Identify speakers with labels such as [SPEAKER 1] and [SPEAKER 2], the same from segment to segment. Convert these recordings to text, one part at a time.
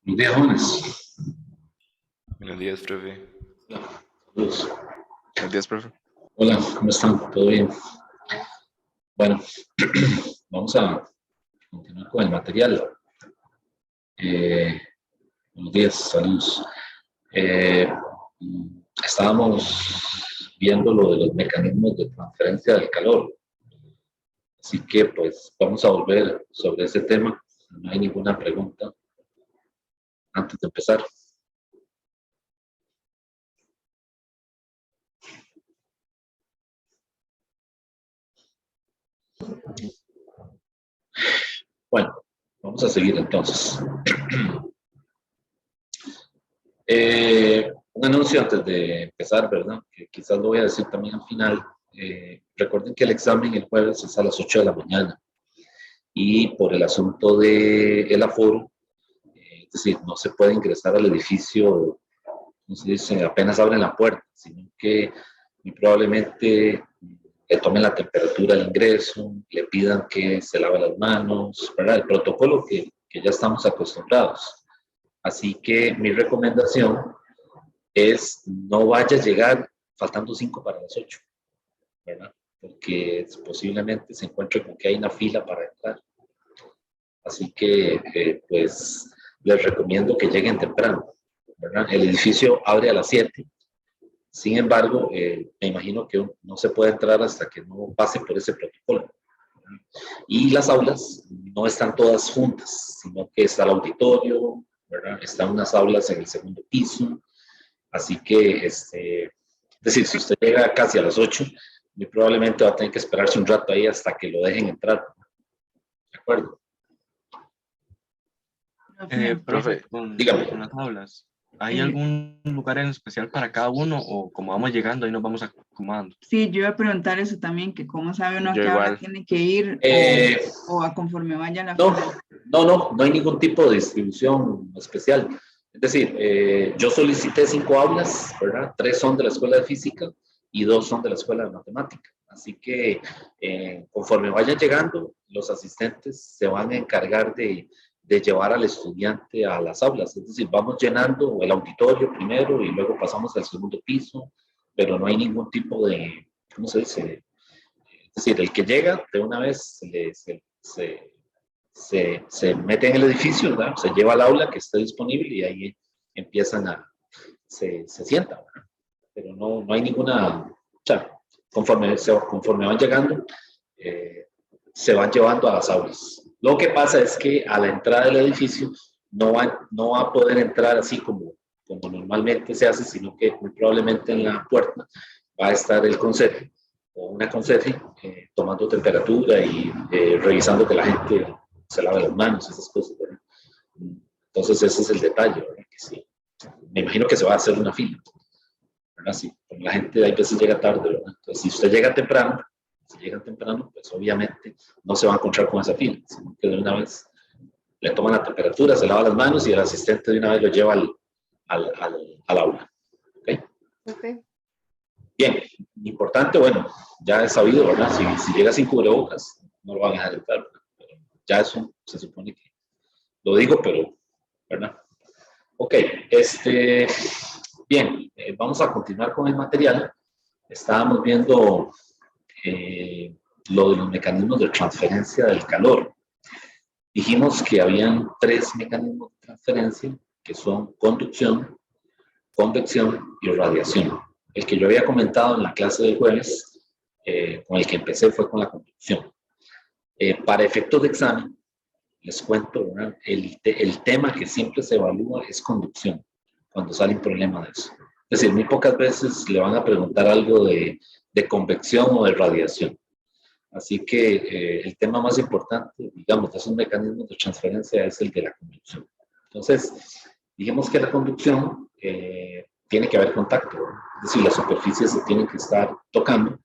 [SPEAKER 1] Buenos días, jóvenes.
[SPEAKER 2] Buenos días, profe.
[SPEAKER 1] Saludos.
[SPEAKER 3] Buenos días, profe.
[SPEAKER 1] Hola, ¿cómo están? ¿Todo bien? Bueno, vamos a continuar con el material. Buenos días, saludos. Estábamos viendo lo de los mecanismos de transferencia del calor. Así que, pues, vamos a volver sobre ese tema. No hay ninguna pregunta antes de empezar. Bueno, vamos a seguir entonces. Un anuncio antes de empezar, ¿verdad? Que quizás lo voy a decir también al final. Recuerden que el examen el jueves es a las 8 de la mañana y por el asunto del aforo, es decir, no se puede ingresar al edificio, no se dice, apenas abren la puerta, sino que muy probablemente le tomen la temperatura al ingreso, le pidan que se lave las manos, ¿verdad? El protocolo que ya estamos acostumbrados. Así que mi recomendación es no vaya a llegar faltando 5 para las 8, ¿verdad? Porque posiblemente se encuentre con que hay una fila para entrar. Así que, pues, les recomiendo que lleguen temprano, ¿verdad? El edificio abre a las 7. Sin embargo, me imagino que no se puede entrar hasta que no pase por ese protocolo. Y las aulas no están todas juntas, sino que está el auditorio, ¿verdad? Están unas aulas en el segundo piso. Así que, es decir, si usted llega casi a las 8, muy probablemente va a tener que esperarse un rato ahí hasta que lo dejen entrar. ¿De acuerdo?
[SPEAKER 3] Profe,
[SPEAKER 1] dígame.
[SPEAKER 3] con las aulas, ¿hay algún lugar en especial para cada uno o como vamos llegando ahí nos vamos acomodando?
[SPEAKER 4] Sí, yo iba a preguntar eso también, que cómo sabe uno a
[SPEAKER 3] Yo
[SPEAKER 4] qué hora
[SPEAKER 3] igual.
[SPEAKER 4] tiene que ir o a conforme vaya la
[SPEAKER 1] No,
[SPEAKER 4] fila.
[SPEAKER 1] no hay ningún tipo de distribución especial. Es decir, yo solicité 5 aulas, ¿verdad? 3 son de la escuela de física y 2 son de la escuela de matemática. Así que conforme vayan llegando, los asistentes se van a encargar de llevar al estudiante a las aulas. Es decir, vamos llenando el auditorio primero y luego pasamos al segundo piso, pero no hay ningún tipo de, ¿cómo se dice? Es decir, el que llega de una vez se mete en el edificio, ¿verdad? Se lleva al aula que esté disponible y ahí empiezan se sientan, ¿verdad? Pero no hay ninguna, o sea, conforme van llegando, se van llevando a las aulas. Lo que pasa es que a la entrada del edificio no va a poder entrar así como normalmente se hace, sino que muy probablemente en la puerta va a estar el conserje o una conserje tomando temperatura y revisando que la gente se lave las manos, esas cosas, ¿verdad? Entonces ese es el detalle, ¿verdad? Que sí, me imagino que se va a hacer una fila, ¿verdad? Sí, la gente a veces llega tarde, ¿verdad? Entonces si usted llega temprano, si llegan temprano, pues obviamente no se va a encontrar con esa fila, sino que de una vez le toman la temperatura, se lava las manos y el asistente de una vez lo lleva al aula. ¿Okay?
[SPEAKER 5] Okay.
[SPEAKER 1] Bien, importante, bueno, ya es sabido, ¿verdad? Si llega sin cubrebocas, no lo van a dejar entrar, ¿verdad? Pero ya eso se supone que lo digo, pero, ¿verdad? Ok, bien, vamos a continuar con el material. Estábamos viendo lo de los mecanismos de transferencia del calor. Dijimos que habían 3 mecanismos de transferencia, que son conducción, convección y radiación. El que yo había comentado en la clase del jueves, con el que empecé fue con la conducción. Para efectos de examen, les cuento, ¿verdad? El tema que siempre se evalúa es conducción, cuando sale un problema de eso. Es decir, muy pocas veces le van a preguntar algo de convección o de radiación. Así que el tema más importante, digamos, de esos mecanismos de transferencia es el de la conducción. Entonces, dijimos que la conducción tiene que haber contacto, ¿verdad? Es decir, las superficies se tienen que estar tocando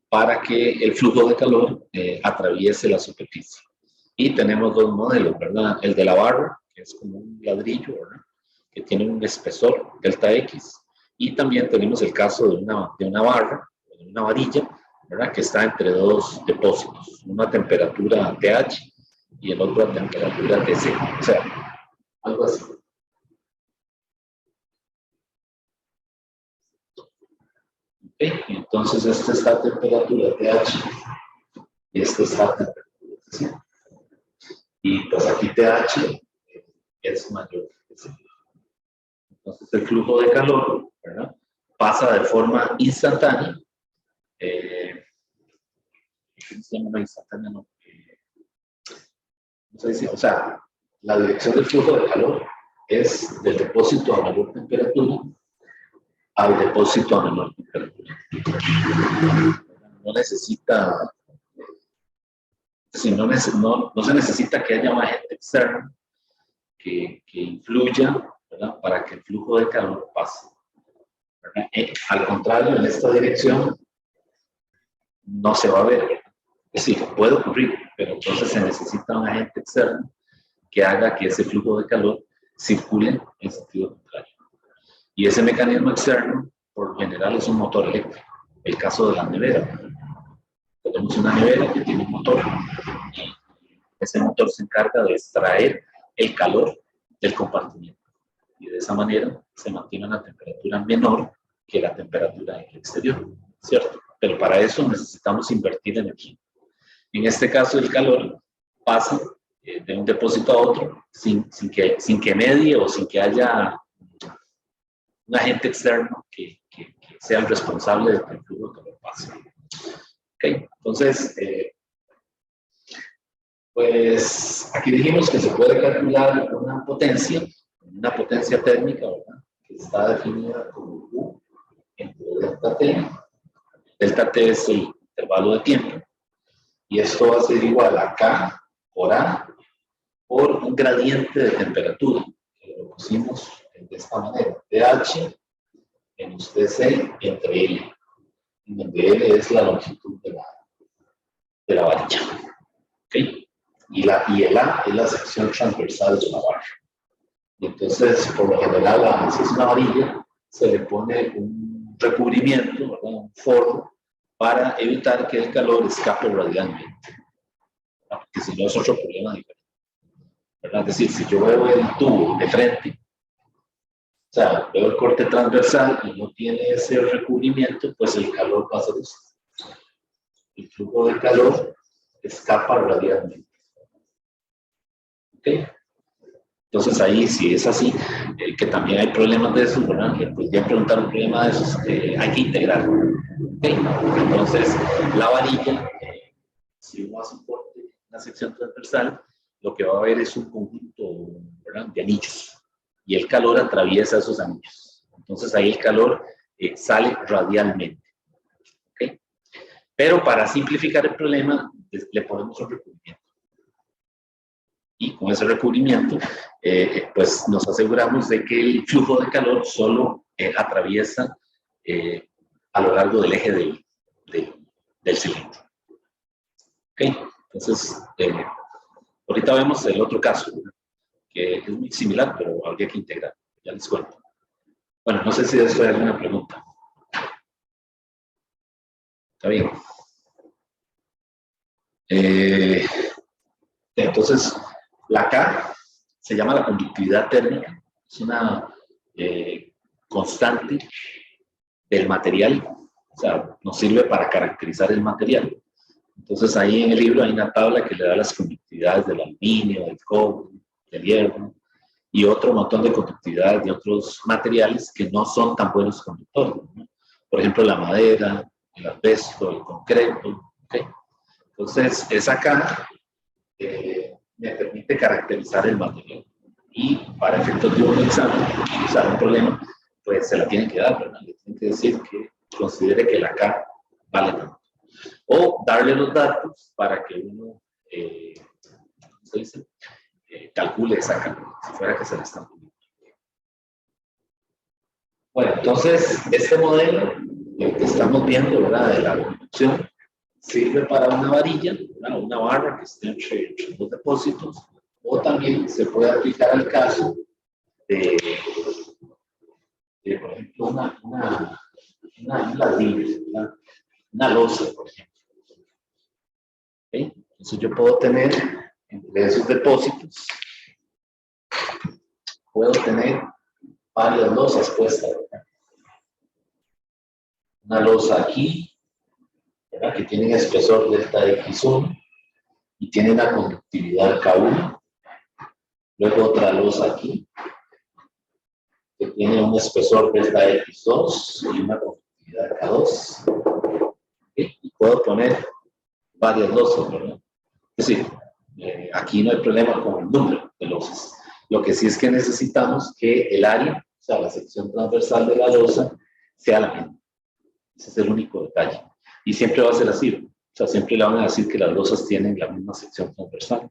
[SPEAKER 1] para que el flujo de calor atraviese la superficie. Y tenemos 2 modelos, ¿verdad? El de la barra, que es como un ladrillo, ¿verdad? Que tiene un espesor, delta X. Y también tenemos el caso de una barra, de una varilla, ¿verdad? Que está entre 2 depósitos, una temperatura TH y el otro a temperatura TC, o sea, algo así. entonces este está a temperatura TH y este está a temperatura TC. Y pues aquí TH es mayor que TC. Entonces el flujo de calor, ¿verdad?, pasa de forma instantánea. No instantánea, no. No sé decir, o sea, la dirección del flujo de calor es del depósito a mayor temperatura al depósito a menor temperatura. No necesita, no se necesita que haya un agente externo que influya, ¿verdad?, para que el flujo de calor pase. Al contrario, en esta dirección no se va a ver, ¿verdad? Es decir, puede ocurrir, pero entonces se necesita un agente externo que haga que ese flujo de calor circule en sentido contrario. Y ese mecanismo externo, por lo general, es un motor eléctrico. El caso de la nevera. Tenemos una nevera que tiene un motor. Ese motor se encarga de extraer el calor del compartimiento. Y de esa manera se mantiene una temperatura menor que la temperatura en el exterior, ¿cierto? Pero para eso necesitamos invertir energía. En este caso, el calor pasa de un depósito a otro sin que medie o sin que haya un agente externo que sea el responsable de que el flujo de calor pase. Okay. Entonces, pues aquí dijimos que se puede calcular una potencia térmica, ¿verdad?, que está definida como U entre delta T. Delta T es el intervalo de tiempo. Y esto va a ser igual a K por A por un gradiente de temperatura, que lo pusimos de esta manera, TH menos TC entre L, en donde L es la longitud de la varilla. ¿Okay? Y el A es la sección transversal de la barra. Y entonces, por lo general, si es una varilla, se le pone un recubrimiento, ¿verdad?, un forro, para evitar que el calor escape radialmente. Porque si no es otro problema diferente, ¿verdad? Es decir, si yo veo el tubo de frente, o sea, veo el corte transversal y no tiene ese recubrimiento, pues el calor pasa de eso. El flujo de calor escapa radialmente. ¿Ok? Entonces ahí, si es así, que también hay problemas de esos, ¿verdad? Que pues ya preguntar un problema de esos, hay que integrar. ¿Okay? Entonces, la varilla, si uno hace un corte en una sección transversal, lo que va a haber es un conjunto, ¿verdad?, de anillos. Y el calor atraviesa esos anillos. Entonces ahí el calor sale radialmente. ¿Okay? Pero para simplificar el problema, le ponemos un recubrimiento. Y con ese recubrimiento, pues nos aseguramos de que el flujo de calor solo atraviesa a lo largo del eje del cilindro. ¿Okay? Entonces, ahorita vemos el otro caso, que es muy similar, pero habría que integrar. Ya les cuento. Bueno, no sé si de esto hay alguna pregunta. Está bien. Entonces, la K se llama la conductividad térmica. Es una constante del material. O sea, nos sirve para caracterizar el material. Entonces, ahí en el libro hay una tabla que le da las conductividades del aluminio, del cobre, del hierro y otro montón de conductividades de otros materiales que no son tan buenos conductores, ¿no? Por ejemplo, la madera, el asbesto, el concreto. ¿Okay? Entonces, esa K me permite caracterizar el material. Y para efectos de un examen, o sea, un problema, pues se la tienen que dar, ¿verdad? Le tienen que decir que considere que la K vale tanto. O darle los datos para que uno, ¿cómo se dice? Calcule esa K, si fuera que se la están pidiendo. Bueno, entonces, este modelo que estamos viendo, ¿verdad?, de la conducción, sirve para una varilla, ¿verdad?, una barra que esté entre dos depósitos, o también se puede aplicar al caso de por ejemplo, un ladrillo, una losa, por ejemplo. ¿Okay? Entonces yo puedo tener entre esos depósitos, puedo tener varias losas puestas, ¿verdad? Una losa aquí, ¿verdad? Que tienen espesor delta X1 y tienen la conductividad K1. Luego otra losa aquí, que tiene un espesor delta X2 y una conductividad K2. ¿Okay? Y puedo poner varias losas, ¿verdad? Es decir, aquí no hay problema con el número de losas. Lo que sí es que necesitamos que el área, o sea, la sección transversal de la losa, sea la misma. Ese es el único detalle. Y siempre va a ser así. O sea, siempre le van a decir que las losas tienen la misma sección transversal.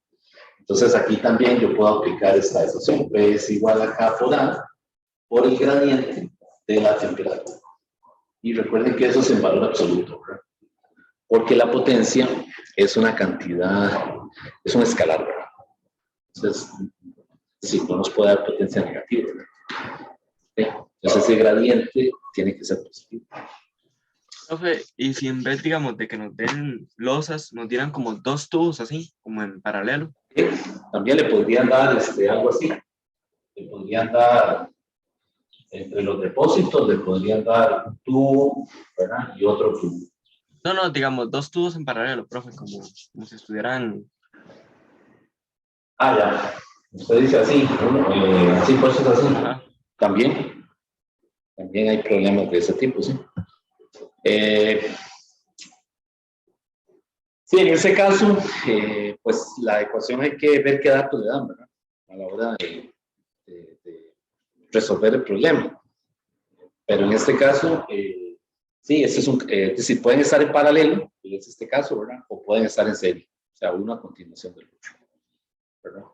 [SPEAKER 1] Entonces aquí también yo puedo aplicar esta ecuación. P es igual a K por A por el gradiente de la temperatura. Y recuerden que eso es en valor absoluto, ¿verdad? Porque la potencia es una cantidad, es un escalar, ¿verdad? Entonces, es decir, no nos puede dar potencia negativa. ¿Sí? Entonces ese gradiente tiene que ser positivo.
[SPEAKER 3] Profe, y si en vez, digamos, de que nos den losas, nos dieran como dos tubos así, como en paralelo.
[SPEAKER 1] ¿Sí? También le podrían dar algo así. Le podrían dar, entre los depósitos, le podrían dar un tubo, ¿verdad? Y otro tubo.
[SPEAKER 3] No, digamos, dos tubos en paralelo, profe, como si estuvieran...
[SPEAKER 1] Ah, ya. Usted dice así, así, puestos así.
[SPEAKER 3] Ajá.
[SPEAKER 1] También hay problemas de ese tipo, ¿sí? Sí, en ese caso, pues la ecuación hay que ver qué datos le dan, ¿verdad? A la hora de resolver el problema. Pero en este caso, sí, este es es decir, pueden estar en paralelo, que es este caso, ¿verdad? O pueden estar en serie, o sea, uno a continuación del otro, ¿verdad?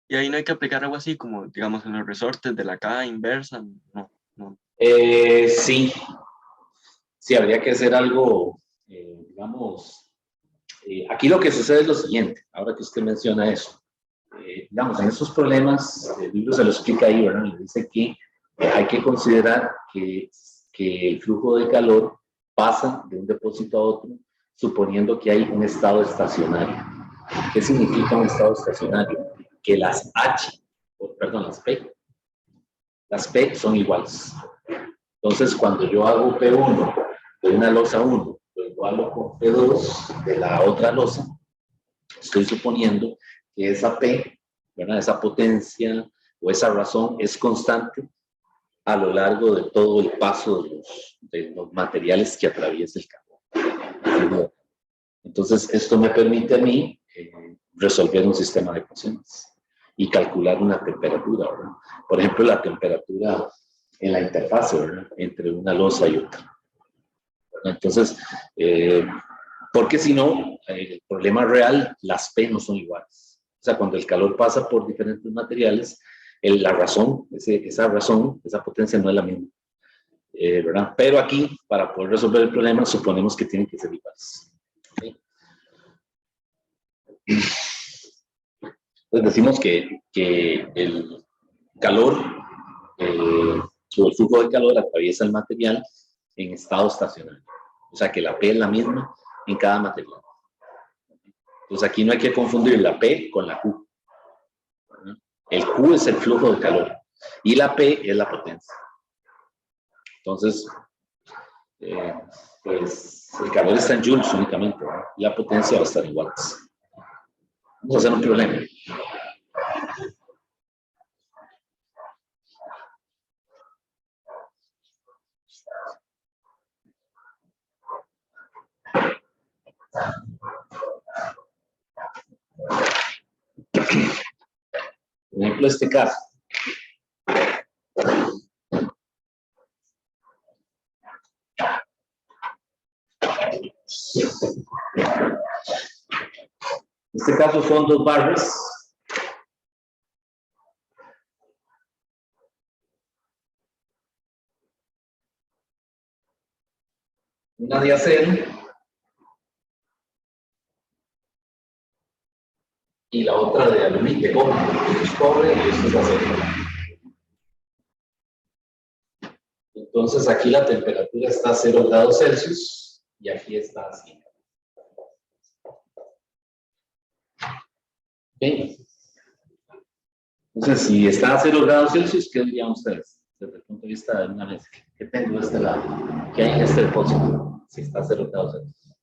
[SPEAKER 3] Y ahí no hay que aplicar algo así como, digamos, en los resortes de la K inversa, no.
[SPEAKER 1] Sí, habría que hacer algo, digamos, aquí lo que sucede es lo siguiente, ahora que usted menciona eso, digamos, en estos problemas, el libro se lo explica ahí, ¿verdad? Le dice que hay que considerar que el flujo de calor pasa de un depósito a otro, suponiendo que hay un estado estacionario. ¿Qué significa un estado estacionario? Que las las P son iguales. Entonces, cuando yo hago P1 de una losa 1, lo igualo con P2 de la otra losa, estoy suponiendo que esa P, ¿verdad? Esa potencia o esa razón es constante a lo largo de todo el paso de los materiales que atraviesa el carbón. Entonces, esto me permite a mí resolver un sistema de ecuaciones y calcular una temperatura, ¿verdad? Por ejemplo, la temperatura en la interfase, ¿verdad? Entre una losa y otra. Entonces, porque si no, el problema real, las P no son iguales. O sea, cuando el calor pasa por diferentes materiales, la razón, esa potencia no es la misma. ¿Verdad? Pero aquí, para poder resolver el problema, suponemos que tienen que ser iguales. ¿Okay? Entonces decimos que el calor o el flujo de calor atraviesa el material en estado estacionario. O sea que la P es la misma en cada material. Entonces aquí no hay que confundir la P con la Q. El Q es el flujo de calor y la P es la potencia. Entonces, pues el calor está en joules únicamente, ¿verdad? Y la potencia va a estar igual. Vamos a hacer un problema. Por ejemplo, este caso. En este caso son dos barras. Una de acero y la otra de aluminio, de cobre. Esto es cobre y esto es acero. Entonces aquí la temperatura está a 0 grados Celsius y aquí está así. ¿Okay? Entonces, si está a 0 grados Celsius, ¿qué dirían ustedes? Desde el punto de vista de una mezcla. ¿Qué tengo de este lado? ¿Qué hay en este depósito? si está a 0 grados Celsius.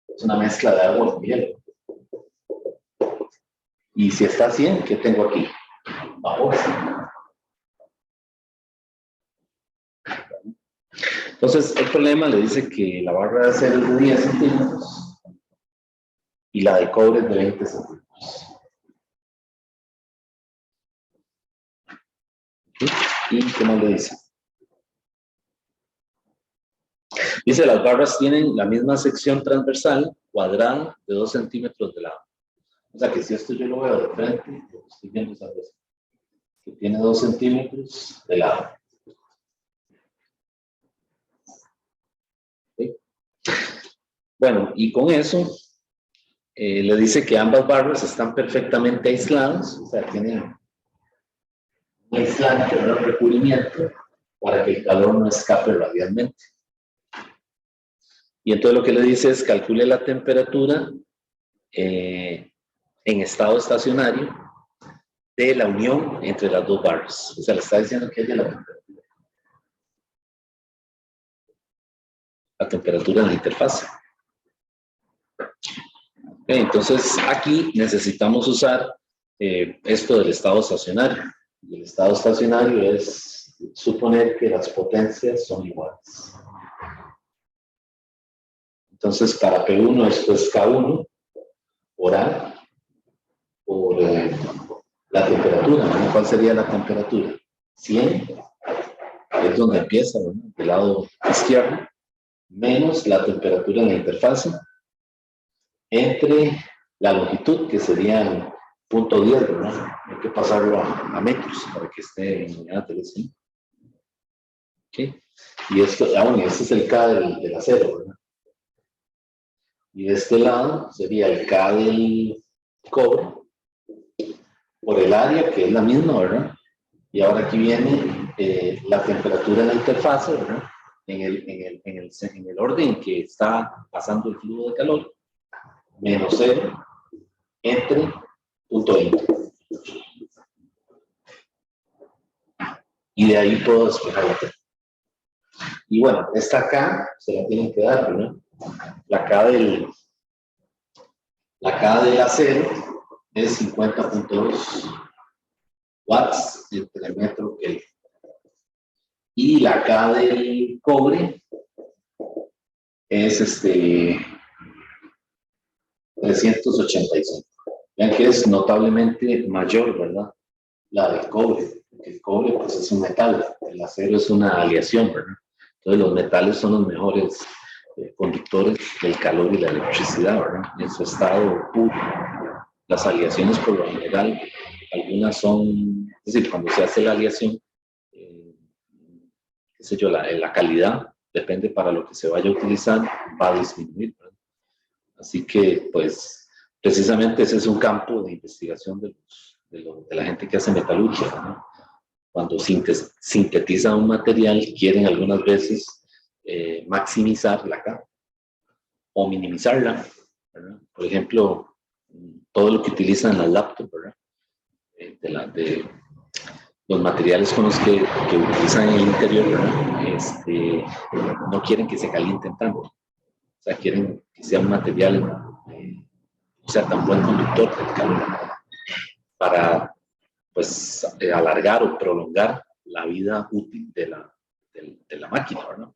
[SPEAKER 1] Es una mezcla de agua con hielo. Y si está a 100, ¿qué tengo aquí? Vapor. Entonces, el problema le dice que la barra de acero es de 10 centímetros y la de cobre es de 20 centímetros. ¿Sí? ¿Y qué más le dice? Dice, las barras tienen la misma sección transversal cuadrada de 2 centímetros de lado. O sea que si esto yo lo veo de frente, lo que estoy viendo es algo así, que tiene 2 centímetros de lado. ¿Sí? Bueno, y con eso le dice que ambas barras están perfectamente aisladas, o sea, tienen un aislante, un recubrimiento para que el calor no escape radialmente. Y entonces lo que le dice es calcule la temperatura en estado estacionario de la unión entre las dos barras. O sea, le está diciendo que haya la temperatura de la interfaz. Entonces, aquí necesitamos usar esto del estado estacionario. Y el estado estacionario es suponer que las potencias son iguales. Entonces, para P1 esto es K1 por A por la temperatura, ¿no? ¿Cuál sería la temperatura? 100, es donde empieza, ¿no? Del lado izquierdo, menos la temperatura en la interfase, entre la longitud, que sería .10, ¿verdad? Hay que pasarlo a metros para que esté en unidad de ¿sí? ¿Okay? Y esto, bueno, este es el K del acero, ¿verdad? Y de este lado sería el K del cobre por el área, que es la misma, ¿verdad? Y ahora aquí viene la temperatura en la interfase, ¿verdad? En el orden que está pasando el flujo de calor, menos 0 entre .20. Y de ahí puedo despejar la T. Y bueno, esta K se la tienen que dar, ¿verdad? La K del acero es 50.2 watts entre metro Kelvin. Y la K del cobre es 385. Vean que es notablemente mayor, ¿verdad? La del cobre, porque el cobre pues es un metal, el acero es una aleación, ¿verdad? Entonces los metales son los mejores conductores del calor y la electricidad, ¿verdad? En su estado puro. Las aleaciones por lo general, algunas son, es decir, cuando se hace la aleación, qué sé yo, la calidad, depende para lo que se vaya a utilizar, va a disminuir, ¿verdad? Así que, pues, precisamente ese es un campo de investigación de la gente que hace metalurgia, ¿no? Cuando sintetiza un material, quieren algunas veces maximizar la K o minimizarla, ¿verdad? Por ejemplo, todo lo que utilizan las laptops, ¿verdad? De los materiales con los que utilizan en el interior, ¿verdad? No quieren que se calienten tanto. O sea, quieren que sea un material, o sea, tan buen conductor del calor para, pues, alargar o prolongar la vida útil de la máquina, ¿verdad?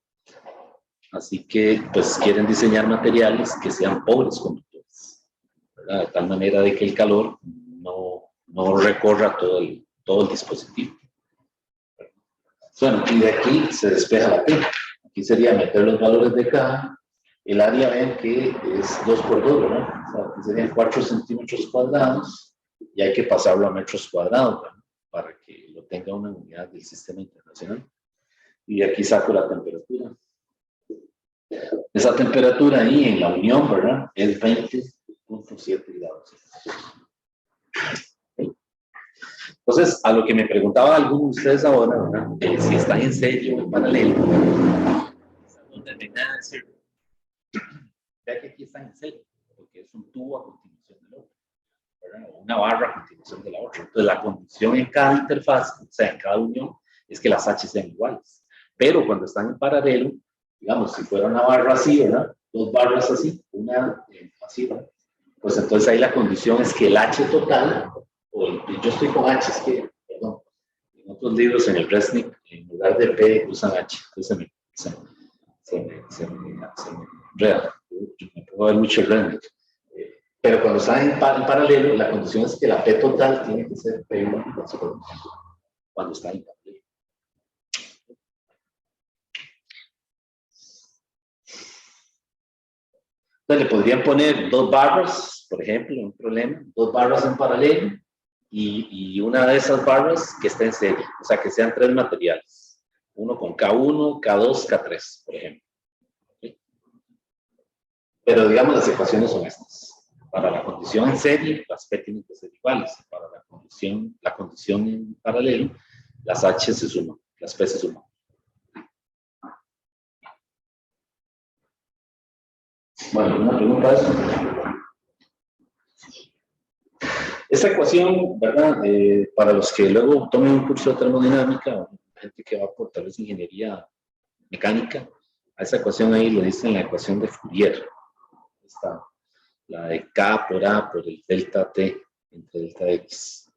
[SPEAKER 1] Así que, pues, quieren diseñar materiales que sean pobres conductores, ¿verdad? De tal manera de que el calor no recorra todo el dispositivo. Bueno, y de aquí se despeja la T. Aquí sería meter los valores de K. El área, ven que es 2 por 2, ¿verdad? O sea, aquí serían 4 centímetros cuadrados y hay que pasarlo a metros cuadrados, ¿verdad? Para que lo tenga una unidad del sistema internacional. Y de aquí saco la temperatura. Esa temperatura ahí en la unión, ¿verdad? Es 20.7 grados. Entonces, a lo que me preguntaba alguno de ustedes ahora, ¿verdad? Si están en serio o en paralelo, no termina de decir, ya que aquí están en serio, porque es un tubo a continuación del otro, ¿verdad? O una barra a continuación de la otra. Entonces, la condición en cada interfaz, o sea, en cada unión, es que las H sean iguales. Pero cuando están en paralelo, digamos, si fuera una barra así, ¿verdad? Dos barras así, una así, ¿verdad? Pues entonces ahí la condición es que el H total, yo estoy con H, es que, perdón, en otros libros en el Resnick, en lugar de P usan H, entonces se me enreda, me puedo ver mucho el Resnick. Pero cuando está en paralelo, la condición es que la P total tiene que ser P1 cuando está en paralelo. Entonces le podrían poner dos barras, por ejemplo, un problema, dos barras en paralelo y una de esas barras que esté en serie, o sea, que sean tres materiales, uno con K1, K2, K3, por ejemplo. ¿Sí? Pero digamos las ecuaciones son estas. Para la condición en serie, las P tienen que ser iguales. Para la condición en paralelo, las H se suman, las P se suman. Bueno, una pregunta es, esta ecuación, ¿verdad? Para los que luego tomen un curso de termodinámica, gente que va por tal vez ingeniería mecánica, a esa ecuación ahí le dicen la ecuación de Fourier. Está la de K por A por el delta T entre delta X.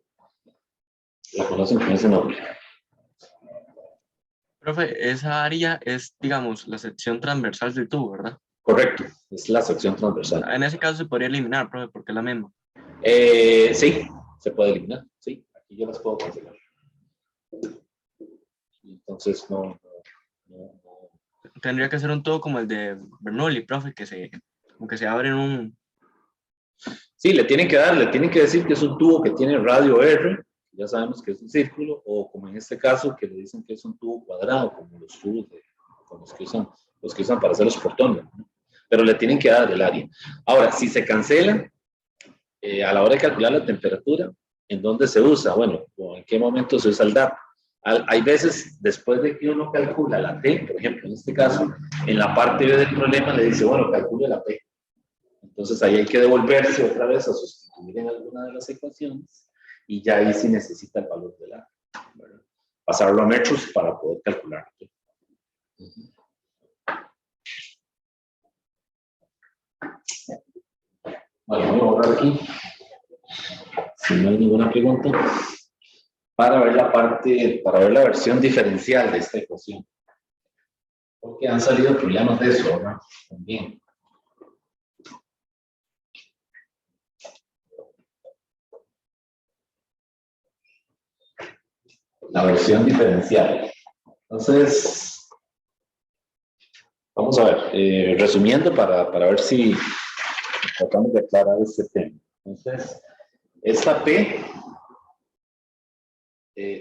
[SPEAKER 1] La conocen con ese nombre.
[SPEAKER 3] Profe, esa área es, digamos, la sección transversal del tubo, ¿verdad?
[SPEAKER 1] Correcto, es la sección transversal.
[SPEAKER 3] En ese caso se podría eliminar, profe, porque es la misma.
[SPEAKER 1] Sí, se puede eliminar. Sí, aquí yo las puedo cancelar. Entonces no.
[SPEAKER 3] Tendría que ser un tubo como el de Bernoulli, profe, como que se abre en un...
[SPEAKER 1] Sí, le tienen que decir que es un tubo que tiene radio R, ya sabemos que es un círculo, o como en este caso, que le dicen que es un tubo cuadrado, como los tubos con los que usan para hacer los portones, ¿no? Pero le tienen que dar el área. Ahora, si se cancela, a la hora de calcular la temperatura, ¿en dónde se usa? Bueno, ¿en qué momento se usa el DAP? Hay veces, después de que uno calcula la T, por ejemplo, en este caso, en la parte B del problema le dice, bueno, calcule la P. Entonces ahí hay que devolverse otra vez a sustituir en alguna de las ecuaciones y ya ahí sí necesita el valor de la, ¿verdad? Pasarlo a metros para poder calcular. Vale, voy a borrar aquí, si no hay ninguna pregunta, para ver la versión diferencial de esta ecuación. Porque han salido problemas de eso, ¿verdad? También. La versión diferencial. Entonces, vamos a ver, resumiendo para ver si tratamos de aclarar este tema. Entonces, esta P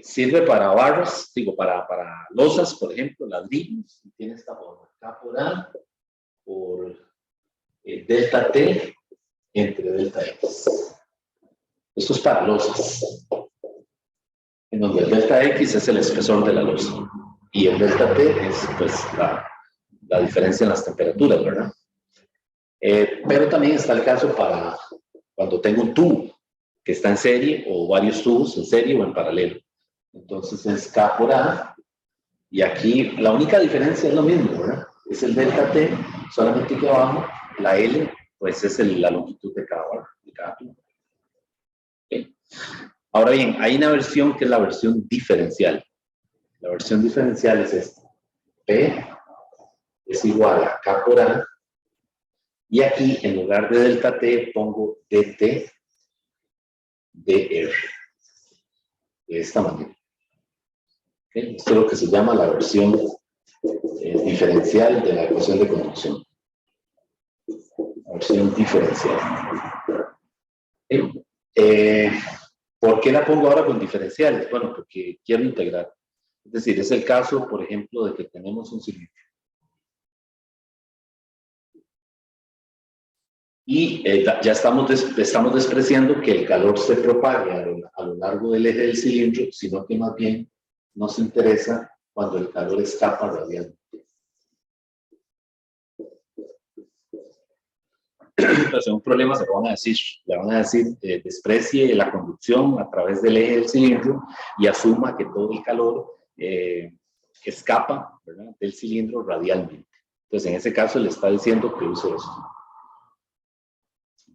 [SPEAKER 1] sirve para barras, digo, para losas, por ejemplo, ladrillos, y tiene esta forma, K por A por delta T entre delta X. Esto es para losas, en donde el delta X es el espesor de la losa y el delta T es pues la diferencia en las temperaturas, ¿verdad? Pero también está el caso para cuando tengo un tubo que está en serie o varios tubos en serie o en paralelo. Entonces es K por A y aquí la única diferencia es lo mismo, ¿verdad? Es el delta T, solamente que abajo la L pues es la longitud de cada tubo. ¿Okay? Ahora bien, hay una versión que es la versión diferencial. La versión diferencial es esta. P es igual a K por A. Y aquí, en lugar de delta T, pongo dt dr. De esta manera. ¿Okay? Esto es lo que se llama la versión diferencial de la ecuación de conducción. La versión diferencial. ¿Okay? ¿Por qué la pongo ahora con diferenciales? Bueno, porque quiero integrar. Es decir, es el caso, por ejemplo, de que tenemos un cilindro. Y ya estamos despreciando que el calor se propague a lo largo del eje del cilindro, sino que más bien nos interesa cuando el calor escapa radialmente. Entonces, en un problema le van a decir, desprecie la conducción a través del eje del cilindro y asuma que todo el calor escapa, ¿verdad?, del cilindro radialmente. Entonces, en ese caso, le está diciendo que use esto.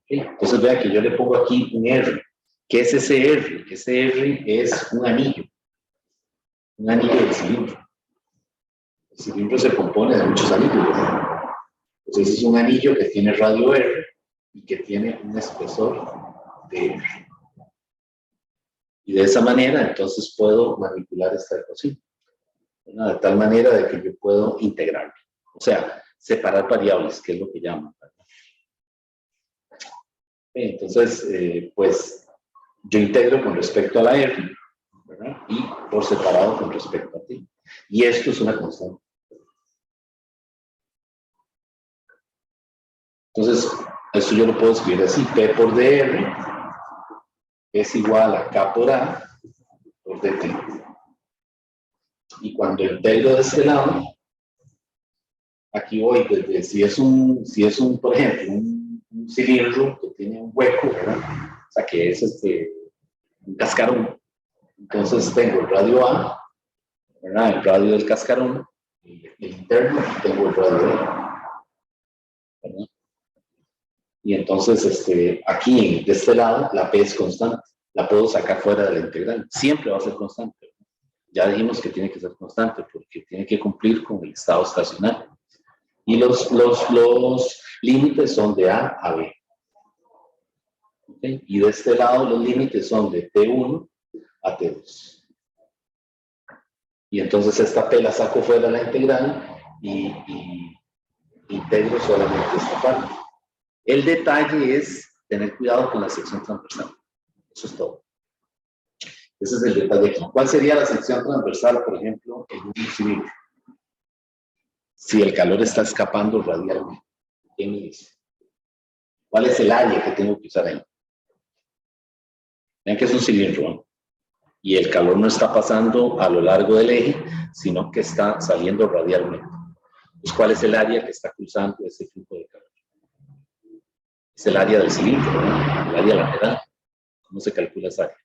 [SPEAKER 1] ¿Okay? Entonces, vea que yo le pongo aquí un R. ¿Qué es ese R? Ese R es un anillo del cilindro. El cilindro se compone de muchos anillos, ¿verdad? Entonces, es un anillo que tiene radio R y que tiene un espesor de R. Y de esa manera, entonces, puedo manipular esta ecuación. ¿Verdad? De tal manera de que yo puedo integrarlo. O sea, separar variables, que es lo que llaman. Entonces, pues, yo integro con respecto a la R, ¿verdad? Y por separado con respecto a T. Y esto es una constante. Entonces, esto yo lo puedo escribir así. P por dr es igual a K por A por dt. Y cuando integro de este lado, aquí voy desde, si es un por ejemplo, un cilindro que tiene un hueco, ¿verdad? O sea, que es un cascarón. Entonces tengo el radio A, ¿verdad? El radio del cascarón, el interno, y tengo el radio B, ¿verdad? Y entonces, aquí, de este lado, la P es constante. La puedo sacar fuera de la integral. Siempre va a ser constante. Ya dijimos que tiene que ser constante porque tiene que cumplir con el estado estacionario. Y los límites son de A a B. ¿Okay? Y de este lado los límites son de T1 a T2. Y entonces esta P la saco fuera de la integral y integro solamente esta parte. El detalle es tener cuidado con la sección transversal. Eso es todo. Ese es el detalle aquí. ¿Cuál sería la sección transversal, por ejemplo, en un cilindro? Si el calor está escapando radialmente. ¿Qué me dice? ¿Cuál es el área que tengo que usar ahí? Vean que es un cilindro, ¿no? Y el calor no está pasando a lo largo del eje, sino que está saliendo radialmente. Pues, ¿cuál es el área que está cruzando ese flujo de calor? Es el área del cilindro, ¿no? El área lateral. ¿Cómo se calcula esa área?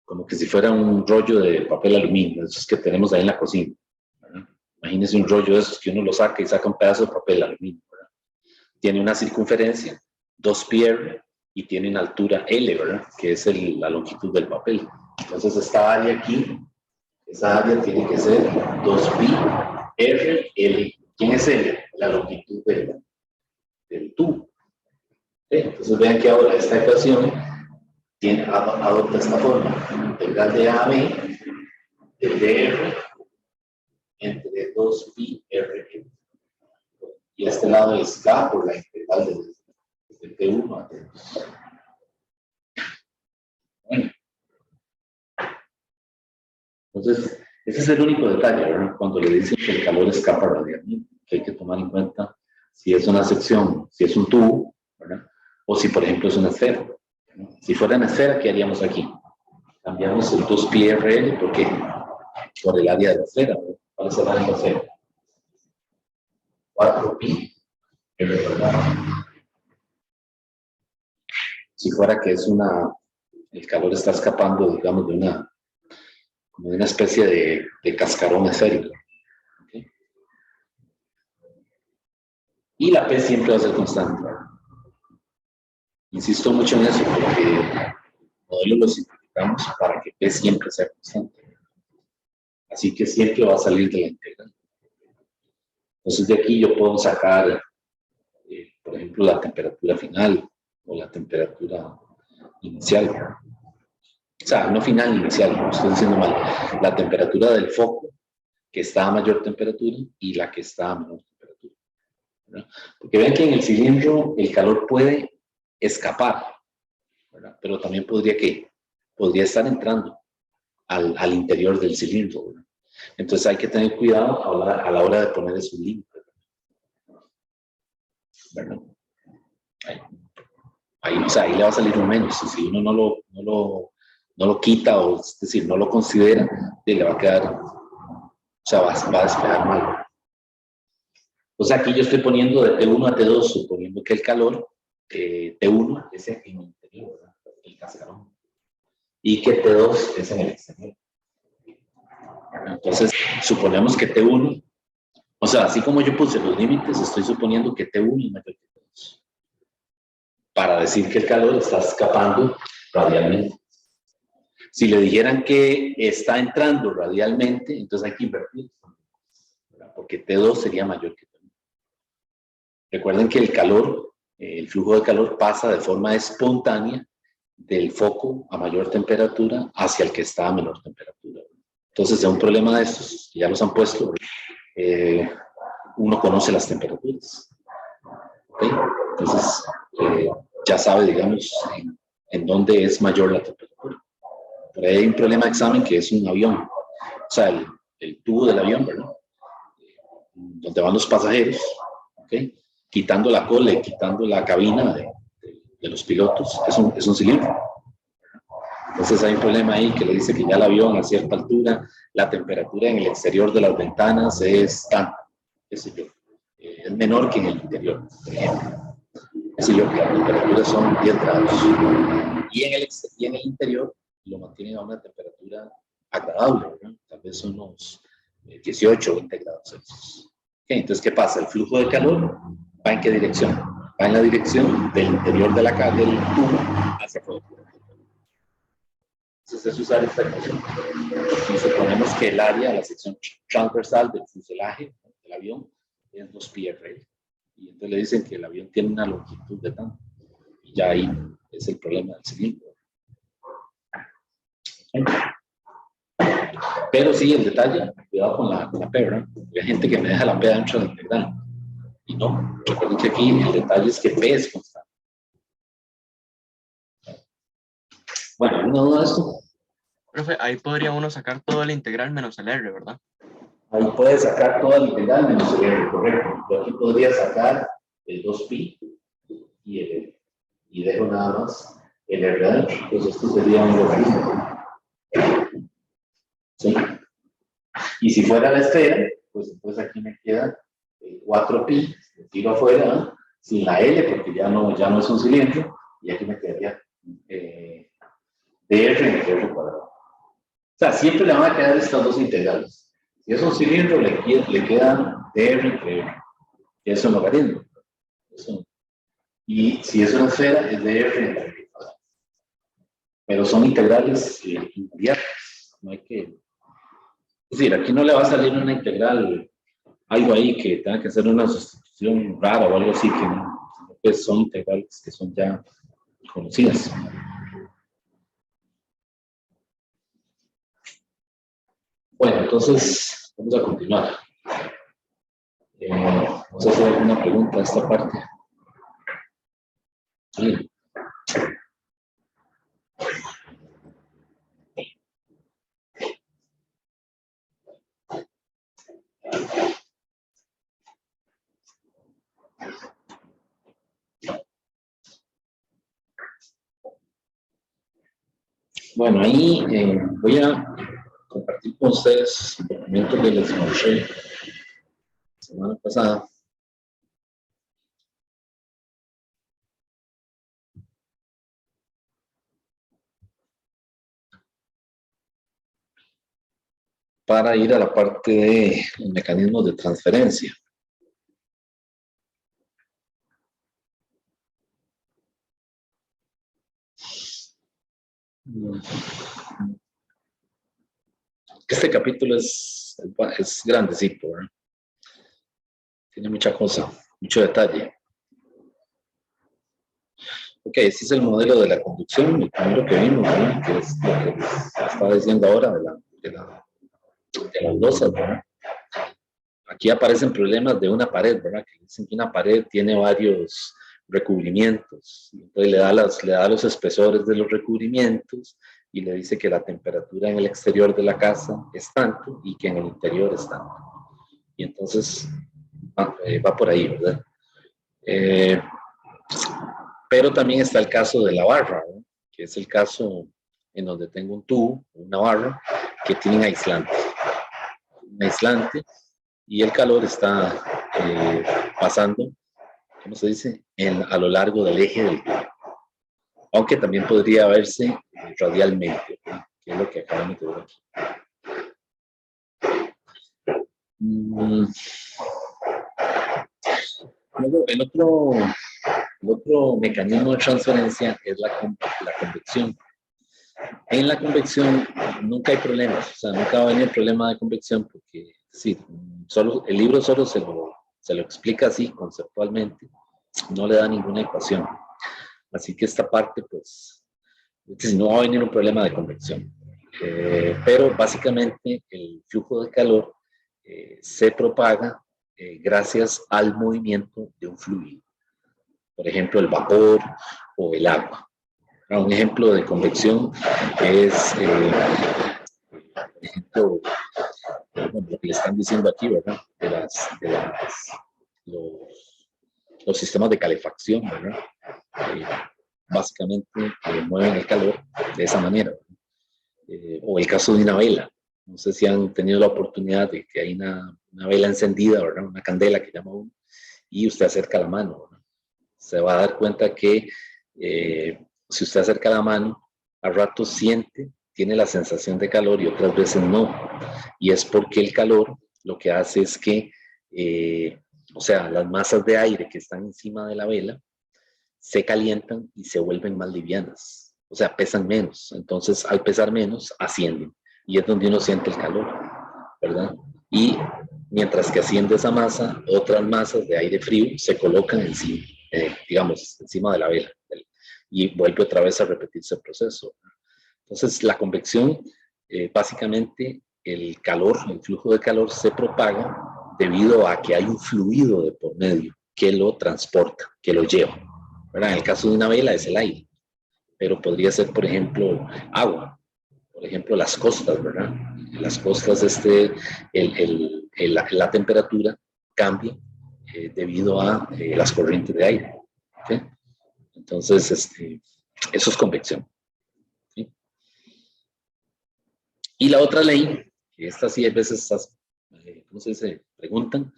[SPEAKER 1] Como que si fuera un rollo de papel aluminio, esos que tenemos ahí en la cocina, ¿verdad? Imagínense un rollo de esos que uno lo saca y saca un pedazo de papel aluminio, ¿verdad? Tiene una circunferencia, 2πr, y tiene una altura L, ¿verdad? Que es la longitud del papel. Entonces esta área aquí, esa área tiene que ser 2πr L. ¿Quién es L? La longitud del tubo. Entonces vean que ahora esta ecuación adopta esta forma: integral de A a B del dr entre 2πr. Y este lado es K por la integral de T1 a T2. Bueno. Entonces, ese es el único detalle, ¿verdad? Cuando le dicen que el calor escapa radialmente, que hay que tomar en cuenta si es una sección, si es un tubo, ¿verdad? O si, por ejemplo, es una esfera, ¿verdad? Si fuera una esfera, ¿qué haríamos aquí? Cambiamos el 2πrl, ¿por qué? Por el área de la esfera, ¿verdad? ¿Cuál es el área de la esfera? 4πr, ¿verdad? Si fuera que es el calor está escapando, digamos, como de una especie de cascarón esférico. ¿Okay? Y la P siempre va a ser constante. Insisto mucho en eso, porque el modelo lo simplificamos para que P siempre sea constante. Así que siempre va a salir de la integral. Entonces de aquí yo puedo sacar, por ejemplo, la temperatura final o la temperatura inicial. O sea, no final, inicial, no estoy diciendo mal. La temperatura del foco, que está a mayor temperatura, y la que está a menor temperatura, ¿verdad? Porque vean que en el cilindro el calor puede escapar, ¿verdad? Pero también podría estar entrando al interior del cilindro, ¿verdad? Entonces hay que tener cuidado a la hora de poner esos límites, ¿verdad? O sea, ahí le va a salir un menos. Si uno no lo quita, o es decir, no lo considera, le va a quedar, o sea, va a despejar mal. O sea, aquí yo estoy poniendo de T1 a T2, suponiendo que el calor T1 es en el interior, ¿verdad? El cascarón, y que T2 es en el exterior. Entonces, suponemos que T1, o sea, así como yo puse los límites, estoy suponiendo que T1 es mayor que T2, para decir que el calor está escapando radialmente. Si le dijeran que está entrando radialmente, entonces hay que invertir, porque T2 sería mayor que T1. Recuerden que el calor, el flujo de calor pasa de forma espontánea del foco a mayor temperatura hacia el que está a menor temperatura. Entonces, es un problema de estos, ya los han puesto, uno conoce las temperaturas. ¿Okay? Entonces, ya sabe, digamos, en dónde es mayor la temperatura. Por ahí hay un problema de examen que es un avión, o sea, el tubo del avión, ¿verdad? Donde van los pasajeros, ¿okay? Quitando la cola y quitando la cabina de los pilotos, es un cilindro. Entonces hay un problema ahí que le dice que ya el avión a cierta altura, la temperatura en el exterior de las ventanas es tanta, qué sé yo, es menor que en el interior, por ejemplo. Qué sé yo, que las temperaturas son 10 grados. Y en el interior lo mantienen a una temperatura agradable, ¿verdad? Tal vez unos 18 o 20 grados Celsius. Okay, entonces, ¿qué pasa? El flujo de calor va en qué dirección? Va en la dirección del interior de del tubo hacia afuera. Entonces, es usar esta ecuación. Y suponemos que el área, la sección transversal del fuselaje del avión es 2πr. Y entonces le dicen que el avión tiene una longitud de tanto. Y ya ahí es el problema del cilindro. Pero sí, el detalle, cuidado con la P, ¿verdad? Hay gente que me deja la P dentro de la integral. Y no, recuerden que aquí el detalle es que P es constante. Bueno, ¿alguna duda de esto?
[SPEAKER 3] Profe, ahí podría uno sacar todo el integral menos el R, ¿verdad?
[SPEAKER 1] Ahí puede sacar toda la integral menos el R, correcto. Yo aquí podría sacar el 2pi y el R. Y dejo nada más el R adentro. Entonces esto sería un logaritmo. ¿Sí? Y si fuera la esfera, pues entonces aquí me queda 4pi, lo tiro afuera, ¿eh? Sin la L, porque ya no es un cilindro, y aquí me quedaría dr entre r cuadrado. O sea, siempre le van a quedar estas dos integrales. Si es un cilindro, le queda dr entre r, que es un logaritmo. Y si es una esfera, es dr entre r cuadrado. Pero son integrales inmediatas, no hay que... Es decir, aquí no le va a salir una integral, algo ahí que tenga que hacer una sustitución rara o algo así, que no, pues son integrales que son ya conocidas. Bueno, entonces vamos a continuar. Vamos a hacer alguna pregunta a esta parte. Sí. Bueno, ahí voy a compartir con ustedes el documento que les mostré la semana pasada. Para ir a la parte de los mecanismos de transferencia. Este capítulo es grandecito, ¿verdad? Tiene mucha cosa, mucho detalle. Ok, este es el modelo de la conducción, el primero que vimos, ¿verdad? Que es lo que les estaba diciendo ahora de las losas, ¿verdad? Aquí aparecen problemas de una pared, ¿verdad? Que dicen que una pared tiene varios recubrimientos. Entonces le da los espesores de los recubrimientos y le dice que la temperatura en el exterior de la casa es tanto y que en el interior es tanto. Y entonces va por ahí, ¿verdad? Pero también está el caso de la barra, ¿verdad? Que es el caso en donde tengo un tubo, una barra, que tiene un aislante, y el calor está pasando, ¿cómo se dice?, a lo largo del eje del tubo. Aunque también podría verse radialmente, ¿sí? Que es lo que acabamos de ver aquí. Mm, luego, el otro mecanismo de transferencia es la convección. En la convección nunca hay problemas, o sea, nunca va a venir problema de convección porque sí, el libro solo se lo explica así conceptualmente, no le da ninguna ecuación. Así que esta parte, pues, no va a venir un problema de convección. Pero básicamente el flujo de calor se propaga gracias al movimiento de un fluido. Por ejemplo, el vapor o el agua. Un ejemplo de convección es, por ejemplo, bueno, lo que le están diciendo aquí, ¿verdad? Los sistemas de calefacción, ¿verdad? Eh, básicamente mueven el calor de esa manera. O el caso de una vela. No sé si han tenido la oportunidad de que hay una vela encendida, ¿verdad? Una candela que llama uno, y usted acerca la mano, ¿verdad? Se va a dar cuenta que si usted acerca la mano, a ratos tiene la sensación de calor y otras veces no. Y es porque el calor lo que hace es que, o sea, las masas de aire que están encima de la vela se calientan y se vuelven más livianas. O sea, pesan menos. Entonces, al pesar menos, ascienden. Y es donde uno siente el calor, ¿verdad? Y mientras que asciende esa masa, otras masas de aire frío se colocan encima, digamos, encima de la vela. Y vuelve otra vez a repetirse el proceso. Entonces, la convección, básicamente, el calor, el flujo de calor se propaga debido a que hay un fluido de por medio que lo transporta, que lo lleva, ¿verdad? En el caso de una vela es el aire, pero podría ser, por ejemplo, agua. Por ejemplo, las costas, ¿verdad? En las costas la temperatura cambia debido a las corrientes de aire. ¿Sí? Entonces, eso es convección. ¿Sí? Y la otra ley, que esta sí a veces, ¿cómo se dice? Preguntan,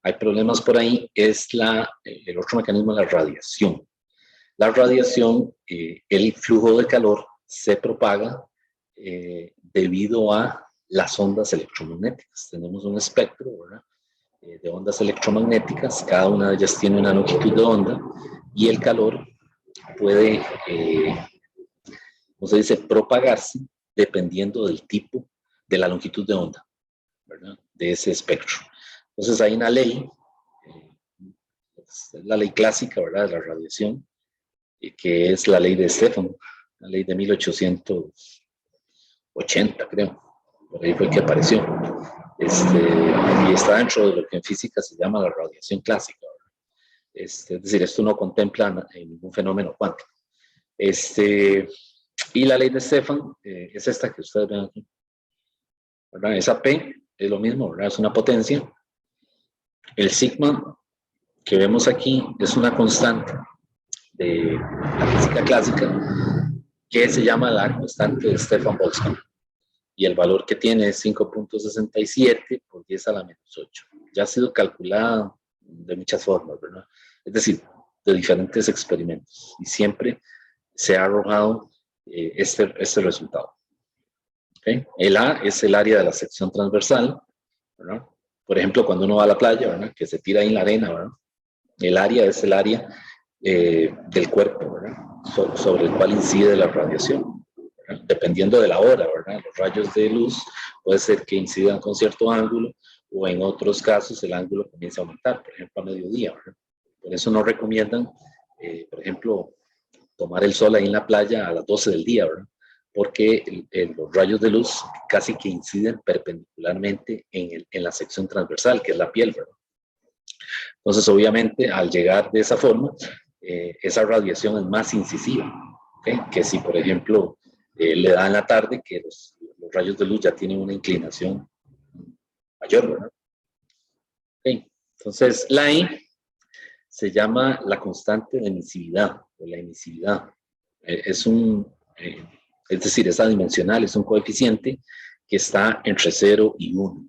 [SPEAKER 1] hay problemas por ahí, es el otro mecanismo de la radiación. La radiación, el flujo de calor se propaga debido a las ondas electromagnéticas. Tenemos un espectro, ¿verdad? De ondas electromagnéticas, cada una de ellas tiene una longitud de onda y el calor puede, ¿cómo se dice?, propagarse dependiendo del tipo de la longitud de onda, ¿verdad?, de ese espectro. Entonces hay una ley, la ley clásica, ¿verdad?, de la radiación, que es la ley de Stefan, la ley de 1880, creo. Por ahí fue que apareció. Y está dentro de lo que en física se llama la radiación clásica. Es decir, esto no contempla ningún fenómeno cuántico. Y la ley de Stefan es esta que ustedes ven aquí, ¿verdad? Esa P es lo mismo, ¿verdad? Es una potencia. El sigma que vemos aquí es una constante de la física clásica que se llama la constante de Stefan-Boltzmann. Y el valor que tiene es 5.67 por 10 a la menos 8. Ya ha sido calculada de muchas formas, ¿verdad? Es decir, de diferentes experimentos. Y siempre se ha arrojado este resultado. ¿Okay? El A es el área de la sección transversal, ¿verdad? Por ejemplo, cuando uno va a la playa, ¿verdad?, que se tira ahí en la arena, ¿verdad?, el área es el área del cuerpo, ¿verdad?, sobre el cual incide la radiación, ¿verdad?, dependiendo de la hora, ¿verdad? Los rayos de luz puede ser que incidan con cierto ángulo o en otros casos el ángulo comienza a aumentar, por ejemplo a mediodía, ¿verdad? Por eso no recomiendan, por ejemplo, tomar el sol ahí en la playa a las 12 del día, ¿verdad?, porque los rayos de luz casi que inciden perpendicularmente en la sección transversal, que es la piel, ¿verdad? Entonces, obviamente, al llegar de esa forma, esa radiación es más incisiva, ¿okay?, que si, por ejemplo, le da en la tarde, que los rayos de luz ya tienen una inclinación mayor, ¿verdad? Okay. Entonces, la E se llama la constante de emisividad, o la emisividad. Es decir, es adimensional, es un coeficiente que está entre 0 y 1.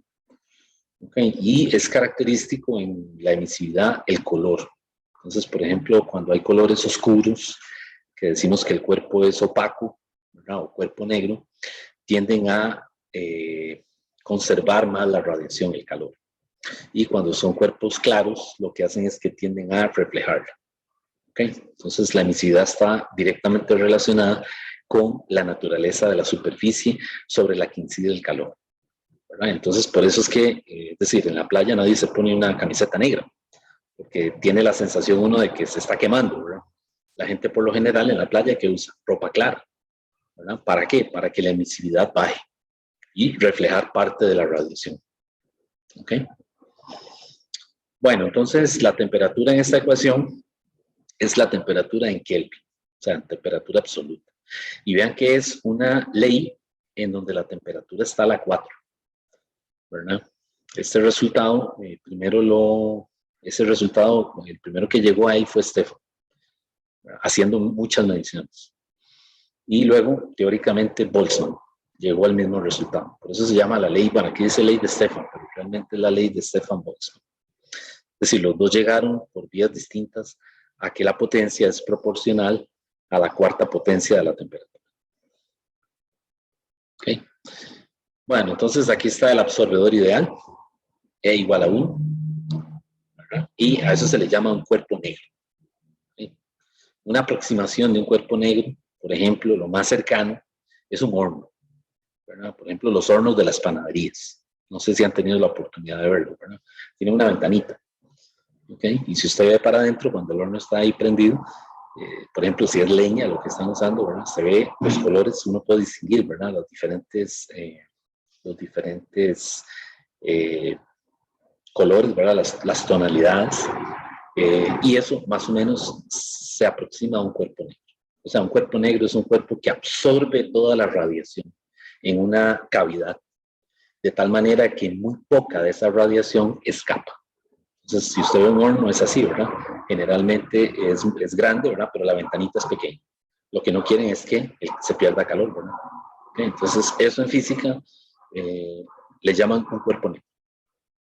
[SPEAKER 1] Okay. Y es característico en la emisividad el color. Entonces, por ejemplo, cuando hay colores oscuros, que decimos que el cuerpo es opaco, ¿verdad?, o cuerpo negro, tienden a conservar más la radiación, el calor. Y cuando son cuerpos claros, lo que hacen es que tienden a reflejarla. ¿Okay? Entonces, la emisividad está directamente relacionada con la naturaleza de la superficie sobre la que incide el calor, ¿verdad? Entonces, por eso es que, es decir, en la playa nadie se pone una camiseta negra, porque tiene la sensación uno de que se está quemando, ¿verdad? La gente por lo general en la playa que usa ropa clara, ¿verdad? ¿Para qué? Para que la emisividad baje y reflejar parte de la radiación. ¿Ok? Bueno, entonces la temperatura en esta ecuación es la temperatura en Kelvin, o sea, en temperatura absoluta. Y vean que es una ley en donde la temperatura está a la 4, ¿verdad? Este resultado, el primero que llegó ahí fue Stefan, ¿verdad? Haciendo muchas mediciones. Y luego, teóricamente, Boltzmann llegó al mismo resultado. Por eso se llama la ley, bueno, aquí dice ley de Stefan, pero realmente es la ley de Stefan-Boltzmann. Es decir, los dos llegaron por vías distintas a que la potencia es proporcional a la cuarta potencia de la temperatura. ¿Ok? Bueno, entonces aquí está el absorbedor ideal, E igual a 1, ¿verdad? Y a eso se le llama un cuerpo negro. ¿Ok? Una aproximación de un cuerpo negro, por ejemplo, lo más cercano es un horno, ¿verdad? Por ejemplo, los hornos de las panaderías. No sé si han tenido la oportunidad de verlo, ¿verdad? Tiene una ventanita. ¿Okay? Y si usted ve para adentro, cuando el horno está ahí prendido, por ejemplo, si es leña lo que están usando, ¿verdad? Se ve los colores, uno puede distinguir, ¿verdad? Los diferentes colores, ¿verdad? Las tonalidades. Y eso más o menos se aproxima a un cuerpo negro. O sea, un cuerpo negro es un cuerpo que absorbe toda la radiación en una cavidad, de tal manera que muy poca de esa radiación escapa. Entonces, si usted ve un horno, es así, ¿verdad? Generalmente es grande, ¿verdad? Pero la ventanita es pequeña. Lo que no quieren es que se pierda calor, ¿verdad? ¿Okay? Entonces, eso en física le llaman un cuerpo negro.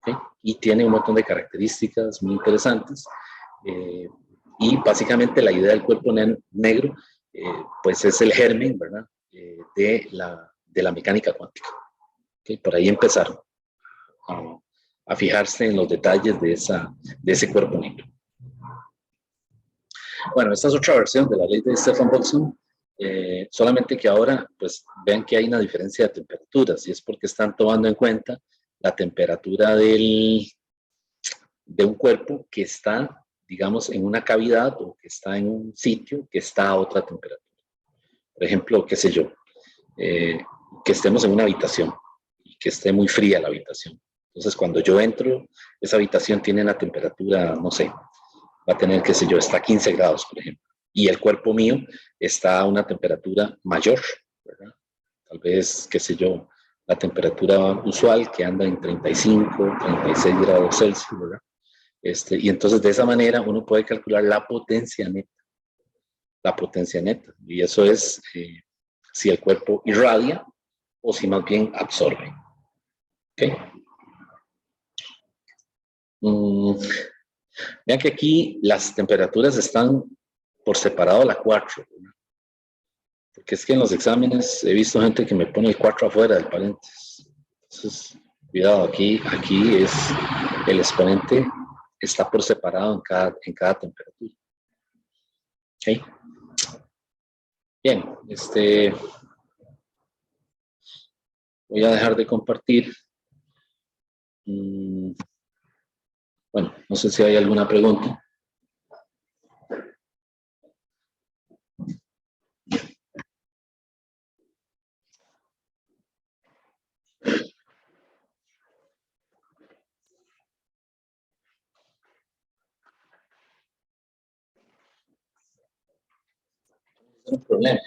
[SPEAKER 1] ¿Okay? Y tiene un montón de características muy interesantes. Y básicamente la idea del cuerpo negro, pues es el germen, ¿verdad? De la mecánica cuántica. ¿Okay? Por ahí empezaron a fijarse en los detalles de ese cuerpo negro. Bueno, esta es otra versión de la ley de Stefan-Boltzmann, solamente que ahora, pues, vean que hay una diferencia de temperaturas, y es porque están tomando en cuenta la temperatura de un cuerpo que está, digamos, en una cavidad o que está en un sitio que está a otra temperatura. Por ejemplo, qué sé yo, que estemos en una habitación y que esté muy fría la habitación. Entonces, cuando yo entro, esa habitación tiene una temperatura, no sé, va a tener, qué sé yo, está a 15 grados, por ejemplo. Y el cuerpo mío está a una temperatura mayor, ¿verdad? Tal vez, qué sé yo, la temperatura usual que anda en 35, 36 grados Celsius, ¿verdad? Y entonces, de esa manera, uno puede calcular la potencia neta. La potencia neta. Y eso es si el cuerpo irradia o si más bien absorbe. ¿Ok? Vean que aquí las temperaturas están por separado a la 4, ¿verdad? Porque es que en los exámenes he visto gente que me pone el 4 afuera del paréntesis. Entonces, cuidado, aquí es el exponente está por separado en cada temperatura. ¿Ok? Bien, voy a dejar de compartir. Bueno, no sé si hay alguna pregunta. No hay problema.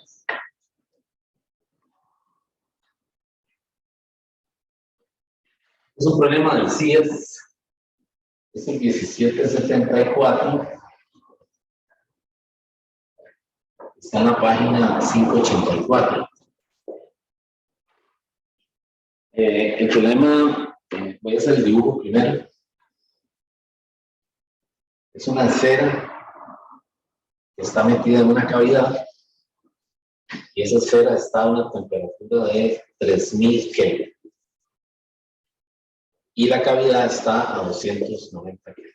[SPEAKER 1] Es un problema del CIES. Es el 1774. Está en la página 584. El problema, voy a hacer el dibujo primero. Es una esfera que está metida en una cavidad y esa esfera está a una temperatura de 3000 Kelvin. y la cavidad está a 290 Kelvin.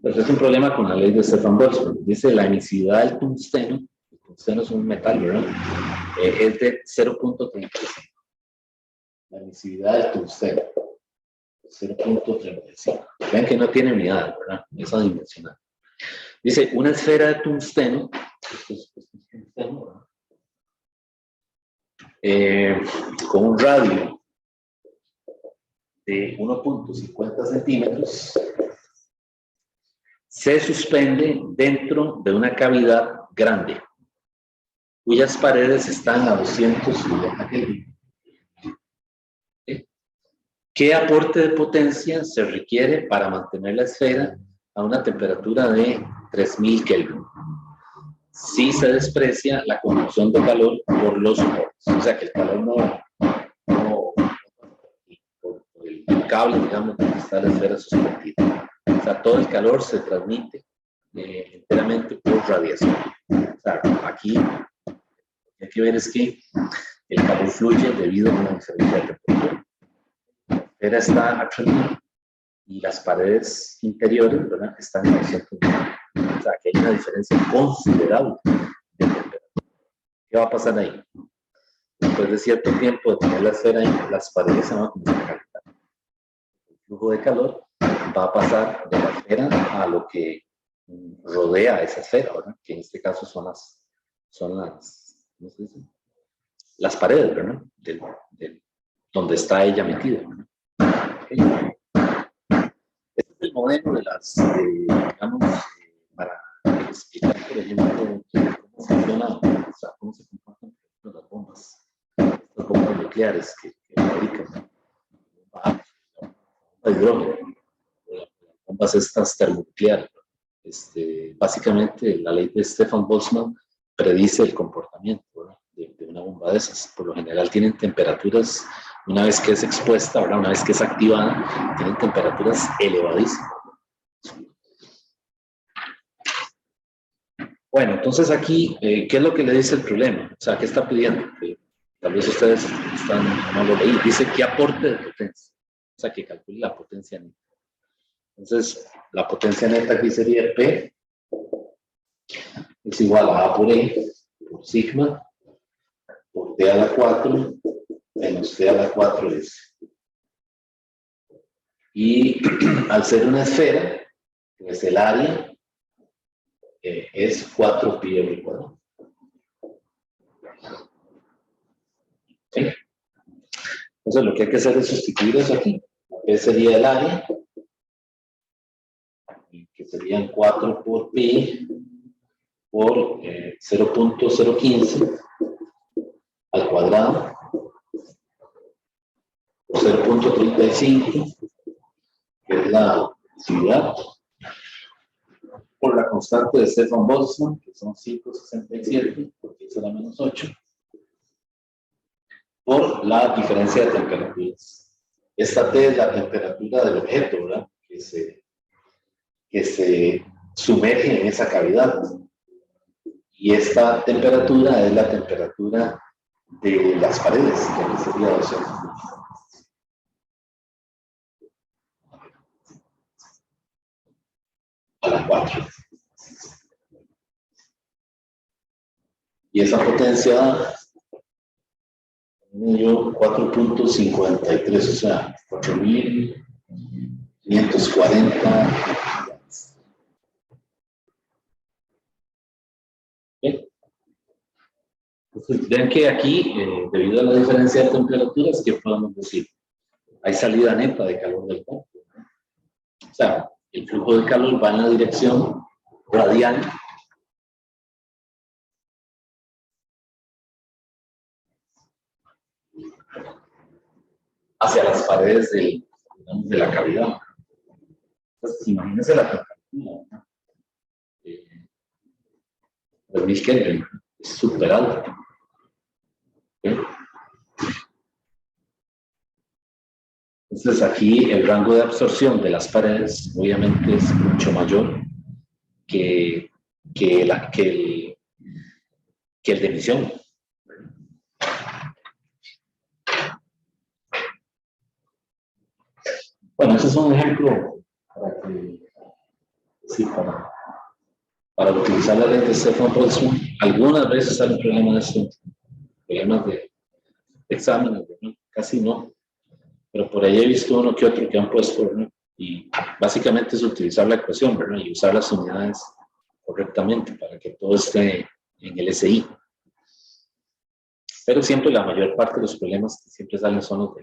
[SPEAKER 1] Pues es un problema con la ley de Stefan Boltzmann. Dice la emisividad del tungsteno, el tungsteno es un metal, ¿verdad? Es de 0.35. La emisividad del tungsteno, 0.35. Vean que no tiene unidad, ¿verdad? Es adimensional. Dice, una esfera de tungsteno, esto es tungsteno, ¿verdad? Con un radio de 1.50 centímetros, se suspende dentro de una cavidad grande, cuyas paredes están a 290 Kelvin. ¿Qué aporte de potencia se requiere para mantener la esfera a una temperatura de 3000 Kelvin? Si se desprecia la conducción de calor por los poros, o sea que el calor no por el cable, digamos, donde está la esfera suspendida. O sea, todo el calor se transmite enteramente por radiación. O sea, aquí lo que hay que ver es que el calor fluye debido a una diferencia de temperatura. La esfera está a 3000 y las paredes interiores, ¿verdad?, están a 290. O sea, que hay una diferencia considerable de temperatura. ¿Qué va a pasar ahí? Después de cierto tiempo de tener la esfera ahí, las paredes se van a comenzar a calentar. El flujo de calor va a pasar de la esfera a lo que rodea a esa esfera, ¿verdad? Que en este caso son las ¿cómo se dice? Las paredes, ¿verdad? Donde está ella metida, ¿verdad? Okay. Este es el modelo de digamos, para explicar, por ejemplo, cómo funciona, o sea, cómo se comportan las bombas nucleares que fabrican, ¿no? La bomba de hidrógeno, las bombas estas termonucleares. Básicamente, la ley de Stefan Boltzmann predice el comportamiento, ¿verdad?, de una bomba de esas. Por lo general tienen temperaturas, una vez que es expuesta, ¿verdad?, una vez que es activada, tienen temperaturas elevadísimas. Bueno, entonces aquí, ¿qué es lo que le dice el problema? O sea, ¿qué está pidiendo? Tal vez ustedes no lo leí. Dice que aporte de potencia. O sea, que calcule la potencia neta. Entonces, la potencia neta aquí sería P es igual a A por E por sigma por T a la 4 menos T a la 4S. Y al ser una esfera, pues el área es 4 pi r cuadrado. ¿Sí? Entonces lo que hay que hacer es sustituir eso aquí. P sería el área, que serían 4 por pi por 0.015 al cuadrado por 0.35, que es la actividad, por la constante de Stefan Boltzmann, que son 5,67, porque es la menos 8, por la diferencia de temperaturas. Esta T es la temperatura del objeto, ¿verdad?, que se sumerge en esa cavidad. Y esta temperatura es la temperatura de las paredes, que aquí sería 200. A la 4. Y esa potencia dio 4.53, o sea, 4.540. Entonces, ven que aquí, debido a la diferencia de temperaturas, ¿qué podemos decir? Hay salida neta de calor del cuerpo. O sea, el flujo de calor va en la dirección radial hacia las paredes de la cavidad. Entonces, imagínense la temperatura. 3000 Kelvin, es súper alto. ¿Okay? Entonces aquí el rango de absorción de las paredes obviamente es mucho mayor que el de emisión. ese es un ejemplo para utilizar la ley de Stefan Boltzmann. Algunas veces salen problemas de exámenes, ¿no? Casi no, pero por ahí he visto uno que otro que han puesto, ¿no? Y básicamente es utilizar la ecuación, ¿verdad? Y usar las unidades correctamente para que todo esté en el SI. Pero siempre la mayor parte de los problemas que siempre salen son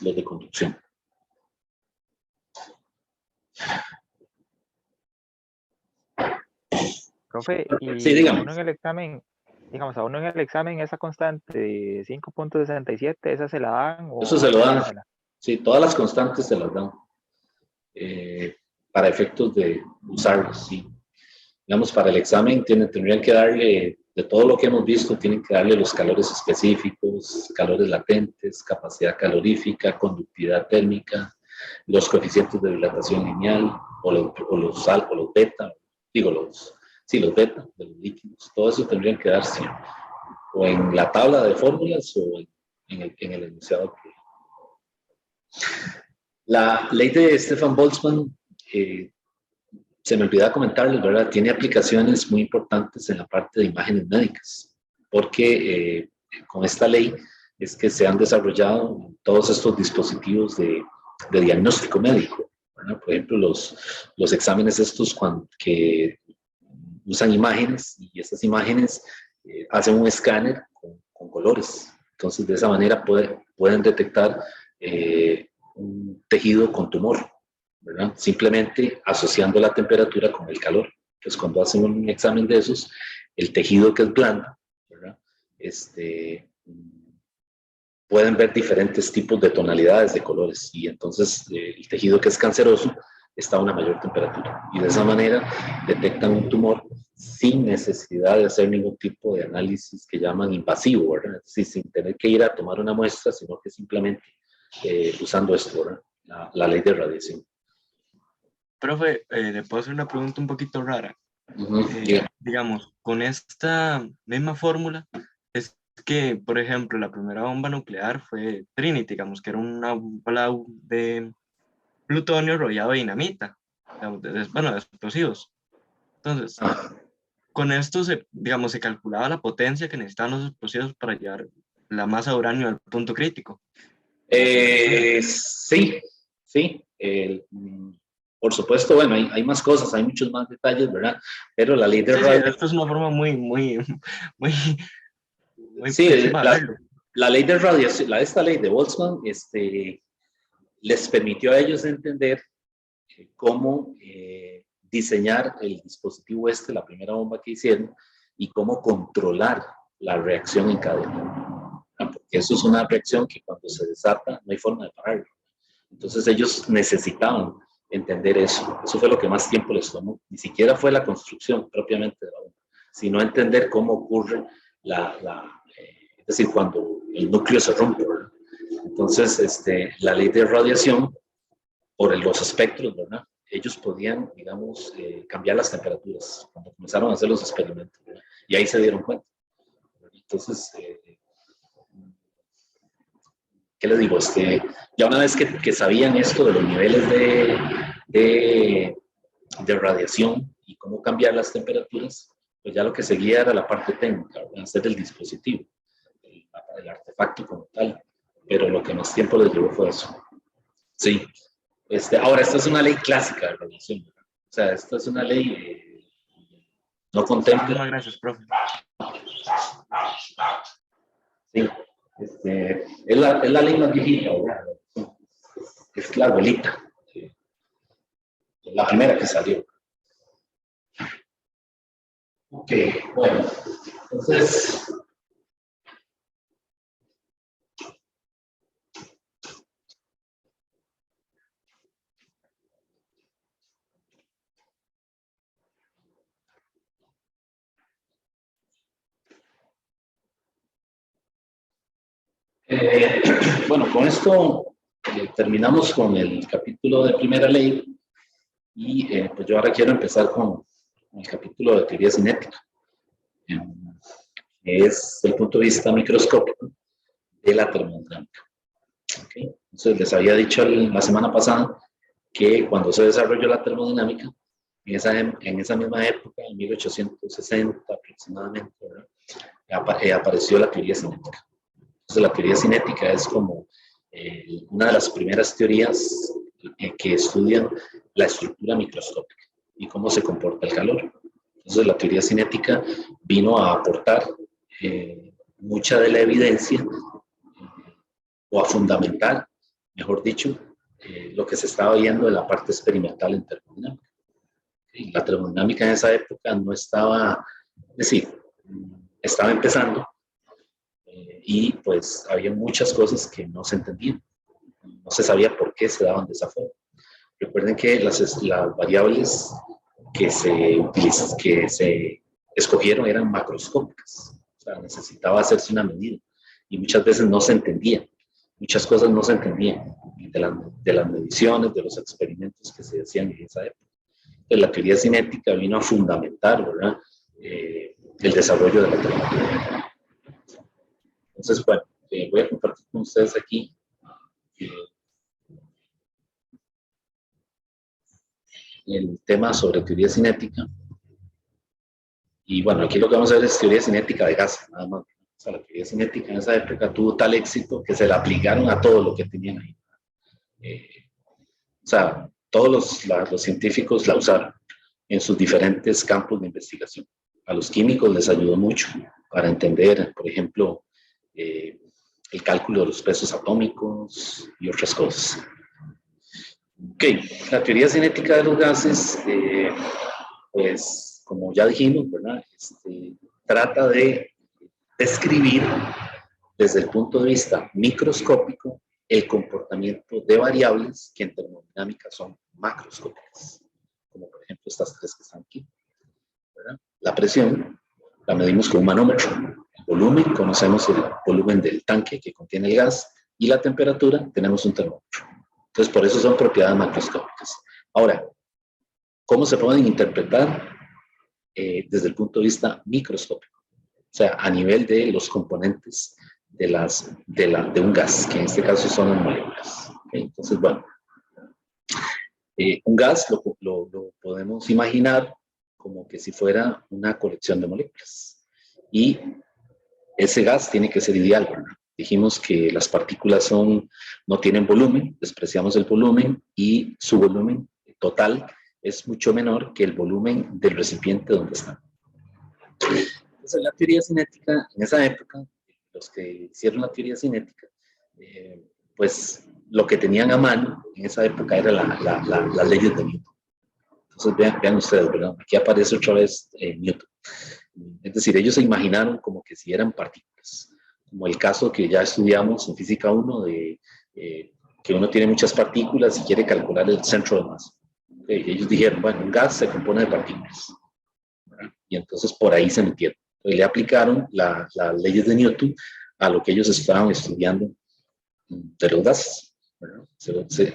[SPEAKER 1] los de conducción.
[SPEAKER 5] Profe, y
[SPEAKER 1] Sí, dígame.
[SPEAKER 5] uno en el examen, digamos, a uno en el examen esa constante de 5.67, ¿esa se la dan? O
[SPEAKER 1] Eso se
[SPEAKER 5] hay
[SPEAKER 1] lo
[SPEAKER 5] que
[SPEAKER 1] dan.
[SPEAKER 5] dársela?
[SPEAKER 1] Sí, todas las constantes se las dan para efectos de usarlos, sí. Digamos, para el examen tendrían que darle, de todo lo que hemos visto, tienen que darle los calores específicos, calores latentes, capacidad calorífica, conductividad térmica, los coeficientes de dilatación lineal, o los beta, los beta de los líquidos. Todo eso tendrían que darse o en la tabla de fórmulas o en el enunciado. La ley de Stefan Boltzmann, se me olvidaba comentarles, ¿verdad? Tiene aplicaciones muy importantes en la parte de imágenes médicas, porque con esta ley es que se han desarrollado todos estos dispositivos de diagnóstico médico, ¿verdad? Por ejemplo, los exámenes estos que usan imágenes y estas imágenes hacen un escáner con colores. Entonces, de esa manera pueden detectar un tejido con tumor, ¿verdad? Simplemente asociando la temperatura con el calor. Entonces, cuando hacen un examen de esos, el tejido que es blando, ¿verdad? Pueden ver diferentes tipos de tonalidades de colores y entonces el tejido que es canceroso está a una mayor temperatura y de esa manera detectan un tumor sin necesidad de hacer ningún tipo de análisis que llaman invasivo, ¿verdad? Es decir, sin tener que ir a tomar una muestra, sino que simplemente usando esto, ¿verdad? La ley de radiación.
[SPEAKER 3] Profe, le puedo hacer una pregunta un poquito rara. Digamos, con esta misma fórmula, es que, por ejemplo, la primera bomba nuclear fue Trinity, digamos, que era una bola de plutonio rodeado de dinamita, de explosivos. Entonces, con esto digamos, se calculaba la potencia que necesitaban los explosivos para llevar la masa de uranio al punto crítico.
[SPEAKER 1] Sí. Por supuesto, bueno, hay más cosas, hay muchos más detalles, ¿verdad? Pero la ley de radiación...
[SPEAKER 3] esto es una forma muy
[SPEAKER 1] Sí,
[SPEAKER 3] sencilla de hacerlo.
[SPEAKER 1] la ley de radiación, esta ley de Boltzmann, les permitió a ellos entender cómo diseñar el dispositivo la primera bomba que hicieron, y cómo controlar la reacción en cadena. Porque eso es una reacción que cuando se desata no hay forma de pararlo. Entonces ellos necesitaban entender eso. Eso fue lo que más tiempo les tomó. Ni siquiera fue la construcción propiamente de la bomba, sino entender cómo ocurre es decir, cuando el núcleo se rompe, ¿verdad? Entonces, la ley de radiación, por los espectros, ¿verdad? Ellos podían, digamos, cambiar las temperaturas cuando comenzaron a hacer los experimentos, ¿verdad? Y ahí se dieron cuenta. Entonces, ¿qué les digo? Ya una vez que sabían esto de los niveles de radiación y cómo cambiar las temperaturas, pues ya lo que seguía era la parte técnica, hacer el dispositivo, el artefacto como tal, pero lo que más tiempo les llevó fue eso. Sí. Ahora, esta es una ley clásica de radiación, ¿verdad? O sea, esta es una ley no contempla.
[SPEAKER 3] Muchas gracias, profe.
[SPEAKER 1] Sí. Es la ley más viejita, ¿verdad? Es la abuelita. Sí. La primera que salió. Ok, bueno, entonces... bueno, con esto terminamos con el capítulo de primera ley y pues yo ahora quiero empezar con el capítulo de teoría cinética. Es el punto de vista microscópico de la termodinámica. ¿Okay? Entonces les había dicho la semana pasada que cuando se desarrolló la termodinámica, en esa misma época, en 1860 aproximadamente, apareció la teoría cinética. Entonces, la teoría cinética es como una de las primeras teorías que estudian la estructura microscópica y cómo se comporta el calor. Entonces, la teoría cinética vino a aportar mucha de la evidencia o a fundamentar, mejor dicho, lo que se estaba viendo en la parte experimental en termodinámica. La termodinámica en esa época no estaba, es decir, estaba empezando y pues había muchas cosas que no se entendían. No se sabía por qué se daban de esa forma. Recuerden que las variables que se escogieron eran macroscópicas. O sea, necesitaba hacerse una medida y muchas veces no se entendía. Muchas cosas no se entendían de las mediciones, de los experimentos que se hacían en esa época. Entonces, la teoría cinética vino a fundamentar, ¿verdad?, el desarrollo de la termodinámica. Entonces, bueno, voy a compartir con ustedes aquí el tema sobre teoría cinética. Y bueno, aquí lo que vamos a ver es teoría cinética de gas, nada más. O sea, la teoría cinética en esa época tuvo tal éxito que se la aplicaron a todo lo que tenían ahí. O sea, todos los científicos la usaron en sus diferentes campos de investigación. A los químicos les ayudó mucho para entender, por ejemplo, el cálculo de los pesos atómicos y otras cosas. Ok, la teoría cinética de los gases, pues, como ya dijimos, ¿verdad? Trata de describir desde el punto de vista microscópico el comportamiento de variables que en termodinámica son macroscópicas, como por ejemplo estas tres que están aquí, ¿verdad? La presión la medimos con un manómetro, el volumen, conocemos el volumen del tanque que contiene el gas, y la temperatura, tenemos un termómetro. Entonces, por eso son propiedades macroscópicas. Ahora, ¿cómo se pueden interpretar desde el punto de vista microscópico? O sea, a nivel de los componentes de un gas, que en este caso son las moléculas. ¿Okay? Entonces, bueno, un gas lo podemos imaginar como que si fuera una colección de moléculas. Y ese gas tiene que ser ideal, ¿verdad? Dijimos que las partículas no tienen volumen, despreciamos el volumen, y su volumen total es mucho menor que el volumen del recipiente donde están. Entonces, la teoría cinética, en esa época, los que hicieron la teoría cinética, pues lo que tenían a mano en esa época eran las leyes de Newton. Entonces, vean ustedes, ¿verdad? Aquí aparece otra vez Newton. Es decir, ellos se imaginaron como que si eran partículas, como el caso que ya estudiamos en Física 1 de que uno tiene muchas partículas y quiere calcular el centro de masa. Okay, ellos dijeron, bueno, un gas se compone de partículas, ¿verdad? Y entonces por ahí se metieron. Entonces, le aplicaron las leyes de Newton a lo que ellos estaban estudiando de los gases, ¿verdad?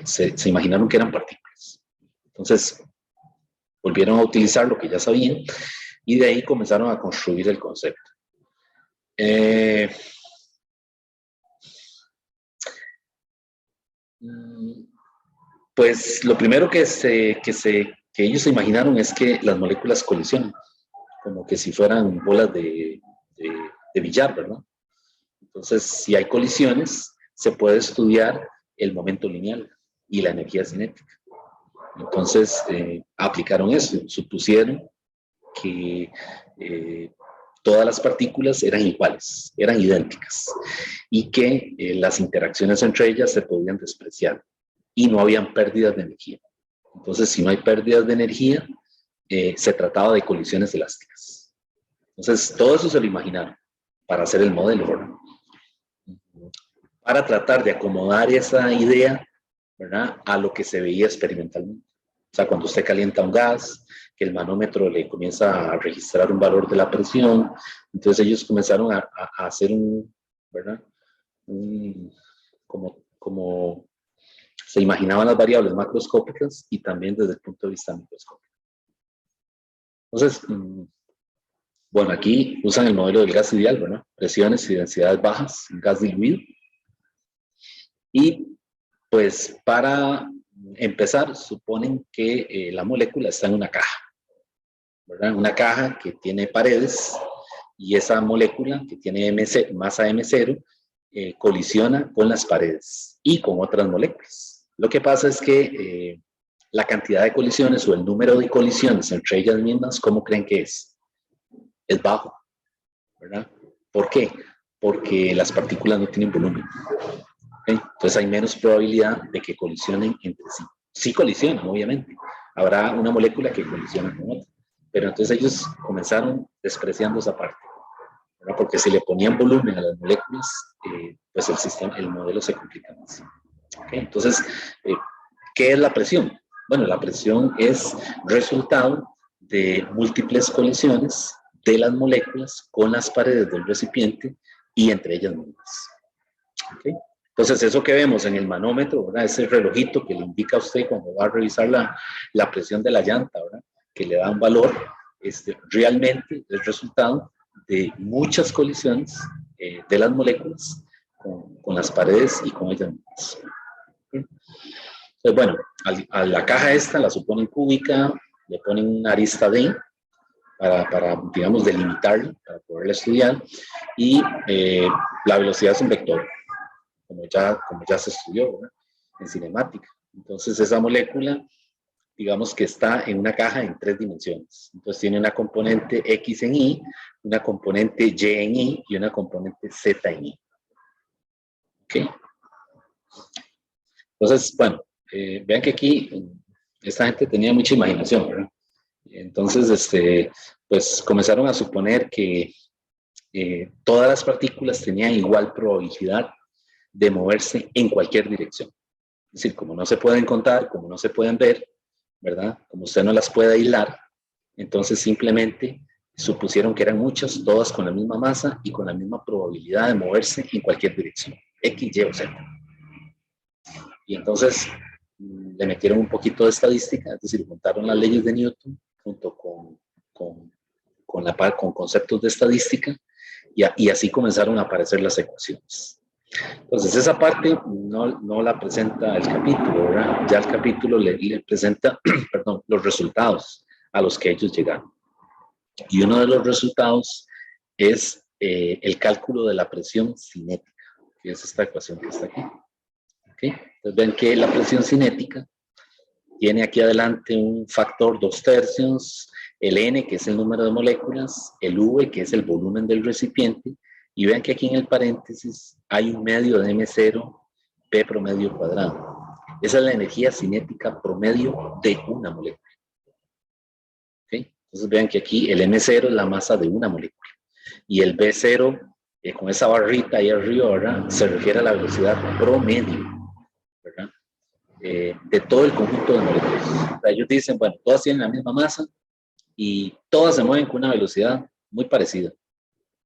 [SPEAKER 1] Se imaginaron que eran partículas. Entonces, volvieron a utilizar lo que ya sabían y de ahí comenzaron a construir el concepto. Pues lo primero que ellos se imaginaron es que las moléculas colisionan, como que si fueran bolas de billar, ¿verdad? Entonces, si hay colisiones, se puede estudiar el momento lineal y la energía cinética. Entonces, aplicaron eso, supusieron que todas las partículas eran iguales, eran idénticas, y que las interacciones entre ellas se podían despreciar y no habían pérdidas de energía. Entonces, si no hay pérdidas de energía, se trataba de colisiones elásticas. Entonces, todo eso se lo imaginaron para hacer el modelo, ¿verdad? Para tratar de acomodar esa idea, ¿verdad?, a lo que se veía experimentalmente. O sea, cuando usted calienta un gas, que el manómetro le comienza a registrar un valor de la presión, entonces ellos comenzaron a hacer ¿verdad?, como se imaginaban las variables macroscópicas y también desde el punto de vista microscópico. Entonces, bueno, aquí usan el modelo del gas ideal, ¿verdad? Presiones y densidades bajas, un gas diluido. Y pues para empezar, suponen que la molécula está en una caja, ¿verdad? Una caja que tiene paredes y esa molécula que tiene masa M0 colisiona con las paredes y con otras moléculas. Lo que pasa es que la cantidad de colisiones o el número de colisiones entre ellas mismas, ¿cómo creen que es? Es bajo, ¿verdad? ¿Por qué? Porque las partículas no tienen volumen. ¿Okay? Entonces hay menos probabilidad de que colisionen entre sí. Sí colisionan, obviamente. Habrá una molécula que colisiona con otra. Pero entonces ellos comenzaron despreciando esa parte, ¿verdad? Porque si le ponían volumen a las moléculas, pues el modelo se complica más. ¿Okay? Entonces, ¿qué es la presión? Bueno, la presión es resultado de múltiples colisiones de las moléculas con las paredes del recipiente y entre ellas mismas. ¿Okay? Entonces, eso que vemos en el manómetro, ¿verdad? Ese relojito que le indica a usted cuando va a revisar la presión de la llanta, ¿verdad? Que le da un valor, realmente es resultado de muchas colisiones de las moléculas con las paredes y con ellas mismas. ¿Okay? Entonces, bueno, a la caja esta la suponen cúbica, le ponen una arista D para digamos, delimitarla, para poderla estudiar, y la velocidad es un vector, como ya se estudió, ¿verdad? En cinemática. Entonces, esa molécula, digamos que está en una caja en 3 dimensiones. Entonces, tiene una componente X en Y, una componente Y en Y y una componente Z en Y. ¿Ok? Entonces, bueno, vean que aquí esta gente tenía mucha imaginación, ¿verdad? Entonces, pues comenzaron a suponer que todas las partículas tenían igual probabilidad de moverse en cualquier dirección. Es decir, como no se pueden contar, como no se pueden ver, ¿verdad? Como usted no las puede aislar, entonces simplemente supusieron que eran muchas, todas con la misma masa y con la misma probabilidad de moverse en cualquier dirección, X, Y o Z. Y entonces le metieron un poquito de estadística, es decir, juntaron las leyes de Newton junto con conceptos de estadística y así comenzaron a aparecer las ecuaciones. Entonces, esa parte no la presenta el capítulo, ¿verdad? Ya el capítulo le presenta perdón, los resultados a los que ellos llegaron. Y uno de los resultados es el cálculo de la presión cinética, que es esta ecuación que está aquí. ¿Okay? Entonces, ven que la presión cinética tiene aquí adelante un factor 2/3, el N, que es el número de moléculas, el V, que es el volumen del recipiente, y vean que aquí en el paréntesis hay un medio de M0, P promedio cuadrado. Esa es la energía cinética promedio de una molécula. ¿Okay? Entonces vean que aquí el M0 es la masa de una molécula, y el B0, con esa barrita ahí arriba, ¿verdad? Se refiere a la velocidad promedio, ¿verdad? De todo el conjunto de moléculas. O sea, ellos dicen, bueno, todas tienen la misma masa y todas se mueven con una velocidad muy parecida,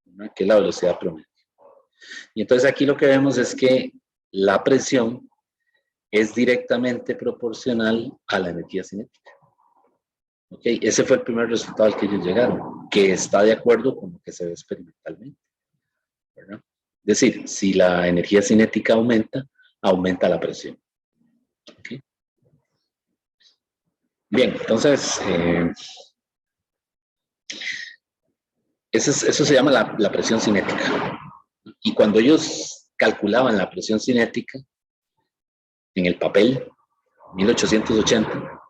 [SPEAKER 1] ¿verdad? Que es la velocidad promedio. Y entonces aquí lo que vemos es que la presión es directamente proporcional a la energía cinética. ¿Okay? Ese fue el primer resultado al que ellos llegaron, que está de acuerdo con lo que se ve experimentalmente, ¿verdad? Es decir, si la energía cinética aumenta, aumenta la presión. ¿Okay? Bien, entonces, eso se llama la presión cinética. Y cuando ellos calculaban la presión cinética en el papel, 1880,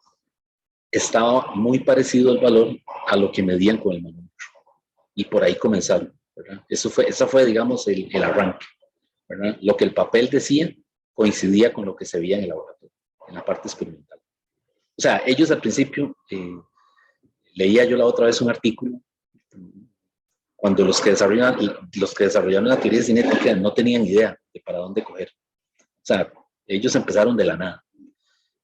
[SPEAKER 1] estaba muy parecido el valor a lo que medían con el manómetro. Y por ahí comenzaron, ¿verdad? Esa fue, digamos, el arranque, ¿verdad? Lo que el papel decía coincidía con lo que se veía en el laboratorio, en la parte experimental. O sea, ellos al principio, leía yo la otra vez un artículo, cuando los que desarrollaron la teoría cinética no tenían idea de para dónde coger. O sea, ellos empezaron de la nada.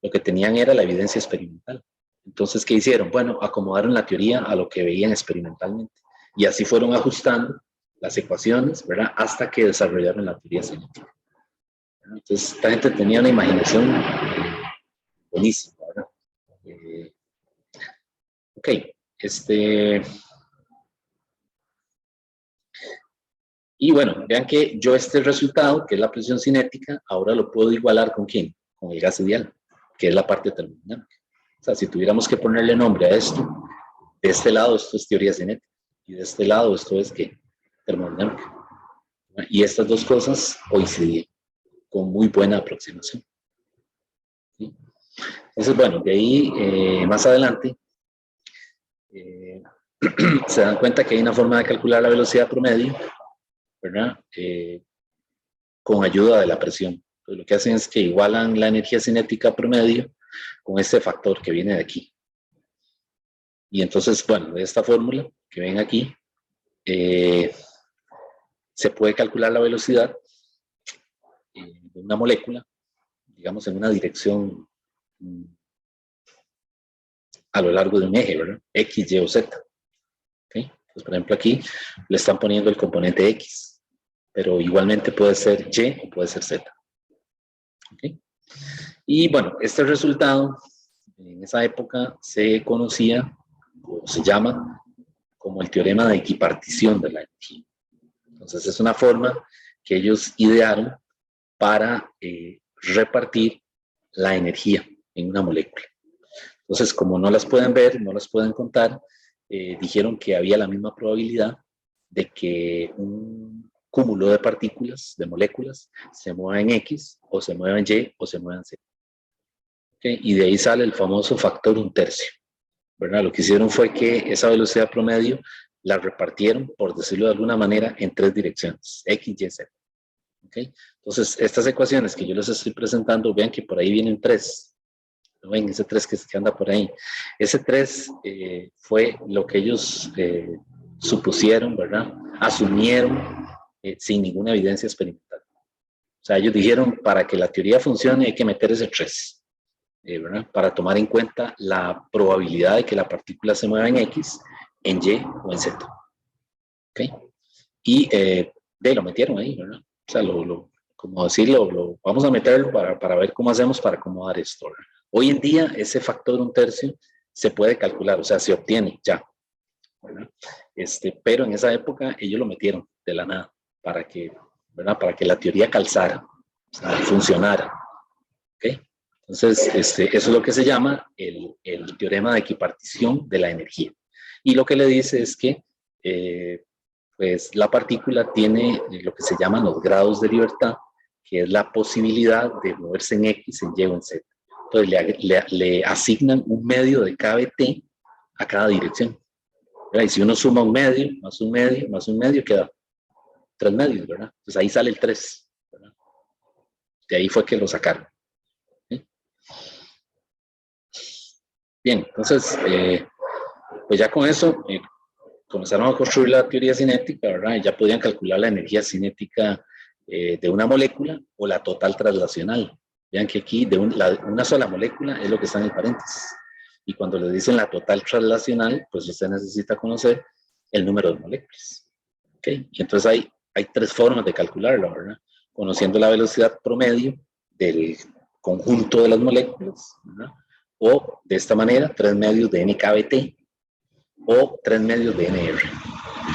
[SPEAKER 1] Lo que tenían era la evidencia experimental. Entonces, ¿qué hicieron? Bueno, acomodaron la teoría a lo que veían experimentalmente. Y así fueron ajustando las ecuaciones, ¿verdad? Hasta que desarrollaron la teoría cinética. Entonces, esta gente tenía una imaginación buenísima, ¿verdad? Ok, y bueno, vean que yo este resultado, que es la presión cinética, ahora lo puedo igualar ¿con quién? Con el gas ideal. que es la parte termodinámica. O sea, si tuviéramos que ponerle nombre a esto, de este lado esto es teoría cinética y de este lado esto es ¿qué? Termodinámica. Y estas dos cosas coincidían con muy buena aproximación. ¿Sí? Entonces, bueno, de ahí más adelante se dan cuenta que hay una forma de calcular la velocidad promedio, ¿verdad? Con ayuda de la presión. Entonces, lo que hacen es que igualan la energía cinética promedio con este factor que viene de aquí. Y entonces, bueno, de esta fórmula que ven aquí, se puede calcular la velocidad de una molécula, digamos, en una dirección a lo largo de un eje, ¿verdad? X, Y o Z. ¿Okay? Entonces, por ejemplo, aquí le están poniendo el componente X, pero igualmente puede ser Y o puede ser Z. ¿Okay? Y bueno, este resultado en esa época se conocía o se llama como el teorema de equipartición de la energía. Entonces es una forma que ellos idearon para repartir la energía en una molécula. Entonces, como no las pueden ver, no las pueden contar, dijeron que había la misma probabilidad de que un cúmulo de partículas, de moléculas, se mueva en X, o se mueva en Y, o se mueva en Z. ¿Okay? Y de ahí sale el famoso factor 1/3. ¿Verdad? Lo que hicieron fue que esa velocidad promedio la repartieron, por decirlo de alguna manera, en 3 direcciones, X, Y, Z. ¿Okay? Entonces, estas ecuaciones que yo les estoy presentando, vean que por ahí vienen 3. ¿No ven? Ese 3 que anda por ahí. Ese 3 fue lo que ellos supusieron, ¿verdad? Asumieron sin ninguna evidencia experimental. O sea, ellos dijeron, para que la teoría funcione hay que meter ese 3. ¿Verdad? Para tomar en cuenta la probabilidad de que la partícula se mueva en X, en Y o en Z. ¿Okay? Y lo metieron ahí, ¿verdad? O sea, como decirlo, vamos a meterlo para ver cómo hacemos para acomodar esto, ¿verdad? Hoy en día ese factor 1/3 se puede calcular, o sea, se obtiene ya, ¿verdad? Pero en esa época ellos lo metieron de la nada para que, ¿verdad? Para que la teoría calzara, o sea, funcionara. ¿Okay? Entonces, eso es lo que se llama el teorema de equipartición de la energía. Y lo que le dice es que pues la partícula tiene lo que se llaman los grados de libertad, que es la posibilidad de moverse en X, en Y o en Z. Entonces le asignan un medio de KBT a cada dirección. ¿Verdad? Y si uno suma un medio, más un medio, más un medio, queda 3 medios, ¿verdad? Entonces ahí sale el 3, ¿verdad? De ahí fue que lo sacaron. Bien, entonces, pues ya con eso comenzaron a construir la teoría cinética, ¿verdad? Y ya podían calcular la energía cinética de una molécula o la total traslacional. Vean que aquí de una sola molécula es lo que está en el paréntesis. Y cuando le dicen la total traslacional, pues usted necesita conocer el número de moléculas. ¿Okay? Y entonces hay 3 formas de calcularlo, ¿verdad? Conociendo la velocidad promedio del conjunto de las moléculas, ¿verdad? O de esta manera, 3 medios de NKBT o 3 medios de NR.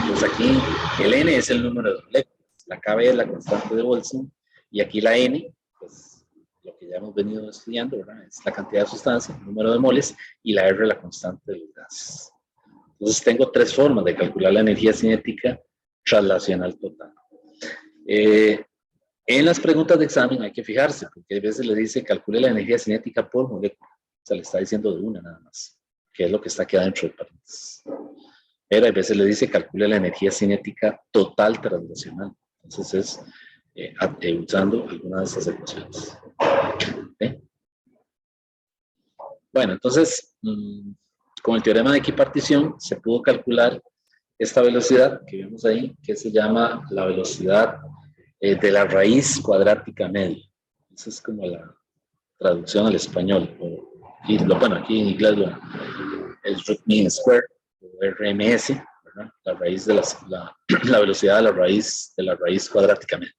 [SPEAKER 1] Entonces aquí el N es el número de moléculas, la KB es la constante de Boltzmann y aquí la N, pues lo que ya hemos venido estudiando, ¿verdad? Es la cantidad de sustancia, el número de moles, y la R la constante de los gases. Entonces tengo 3 formas de calcular la energía cinética traslacional total. En las preguntas de examen hay que fijarse, porque a veces le dice calcule la energía cinética por molécula. O sea, le está diciendo de una nada más, que es lo que está aquí adentro del paréntesis. Pero a veces le dice calcule la energía cinética total traslacional. Entonces es usando alguna de estas ecuaciones. ¿Okay? Bueno, entonces con el teorema de equipartición se pudo calcular esta velocidad que vemos ahí, que se llama la velocidad de la raíz cuadrática media. Esa es como la traducción al español. Bueno, aquí en inglés es root mean square, o RMS, ¿verdad? La raíz de la velocidad de la raíz cuadrática media.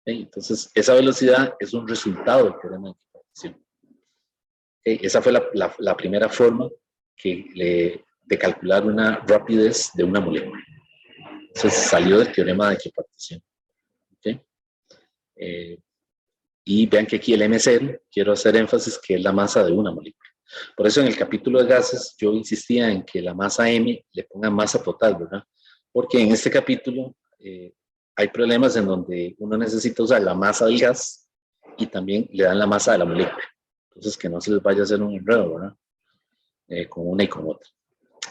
[SPEAKER 1] ¿Okay? Entonces, esa velocidad es un resultado del teorema de equipartición. ¿Okay? Esa fue la primera forma de calcular una rapidez de una molécula. Entonces, salió del teorema de equipartición. ¿Okay? Y vean que aquí el M0, quiero hacer énfasis que es la masa de una molécula. Por eso en el capítulo de gases yo insistía en que la masa M le ponga masa total, ¿verdad? Porque en este capítulo hay problemas en donde uno necesita usar la masa del gas y también le dan la masa de la molécula. Entonces que no se les vaya a hacer un enredo, ¿verdad? Con una y con otra.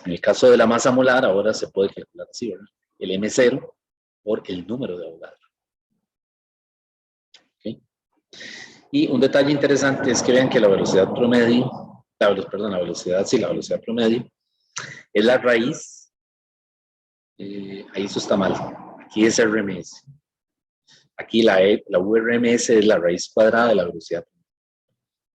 [SPEAKER 1] En el caso de la masa molar ahora se puede calcular así, ¿verdad? El M0 por el número de Avogadro. ¿Okay? Y un detalle interesante es que vean que la velocidad promedio, la velocidad promedio es la raíz, ahí eso está mal, aquí es RMS. Aquí la URMS es la raíz cuadrada de la velocidad.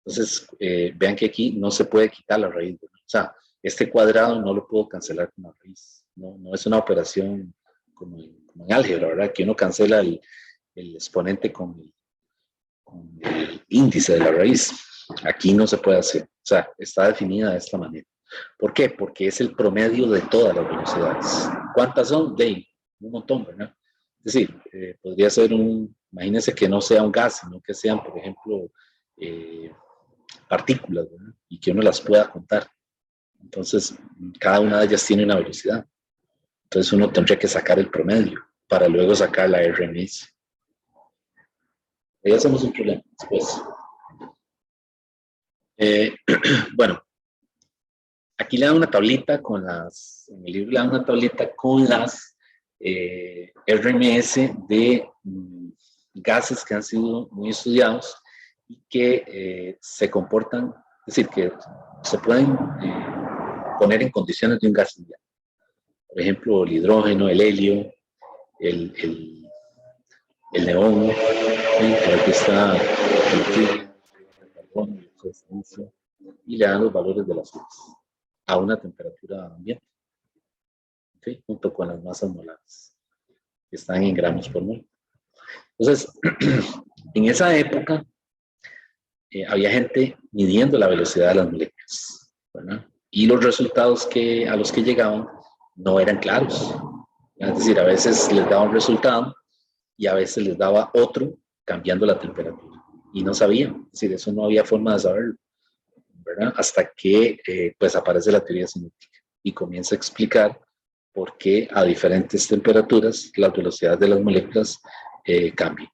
[SPEAKER 1] Entonces, vean que aquí no se puede quitar la raíz, ¿verdad? O sea, este cuadrado no lo puedo cancelar con la raíz. No es una operación como en álgebra, ¿verdad? Que uno cancela el exponente con el índice de la raíz. Aquí no se puede hacer. O sea, está definida de esta manera. ¿Por qué? Porque es el promedio de todas las velocidades. ¿Cuántas son? Un montón, ¿verdad? Es decir, podría ser imagínense que no sea un gas, sino que sean, por ejemplo, partículas, ¿verdad? Y que uno las pueda contar. Entonces, cada una de ellas tiene una velocidad. Entonces, uno tendría que sacar el promedio para luego sacar la RMS. Ahí hacemos un problema después. Bueno, aquí le dan una tablita con en el libro le dan una tablita con las RMS de gases que han sido muy estudiados y que se comportan, es decir, que se pueden poner en condiciones de un gas ideal. Por ejemplo, el hidrógeno, el helio, el neón, aquí está el carbón, y le dan los valores de las azules a una temperatura ambiente, ¿okay? Junto con las masas molares, que están en gramos por mol. Entonces, en esa época, había gente midiendo la velocidad de las moléculas, ¿verdad? Y los resultados a los que llegaban no eran claros. Es decir, a veces les daba un resultado y a veces les daba otro cambiando la temperatura. Y no sabían, es decir, eso no había forma de saberlo, ¿verdad? Hasta que pues aparece la teoría cinética y comienza a explicar por qué a diferentes temperaturas las velocidades de las moléculas cambian.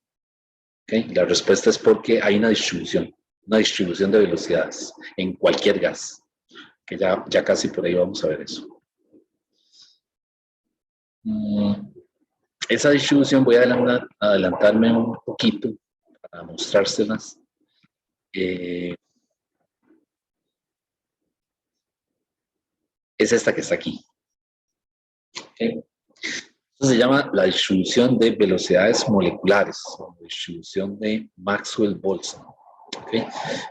[SPEAKER 1] ¿Okay? La respuesta es porque hay una distribución de velocidades en cualquier gas, que ya casi por ahí vamos a ver eso. Esa distribución voy a adelantarme un poquito para mostrárselas. Es esta que está aquí. ¿Okay? Esto se llama la distribución de velocidades moleculares, o distribución de Maxwell-Boltzmann. ¿Okay?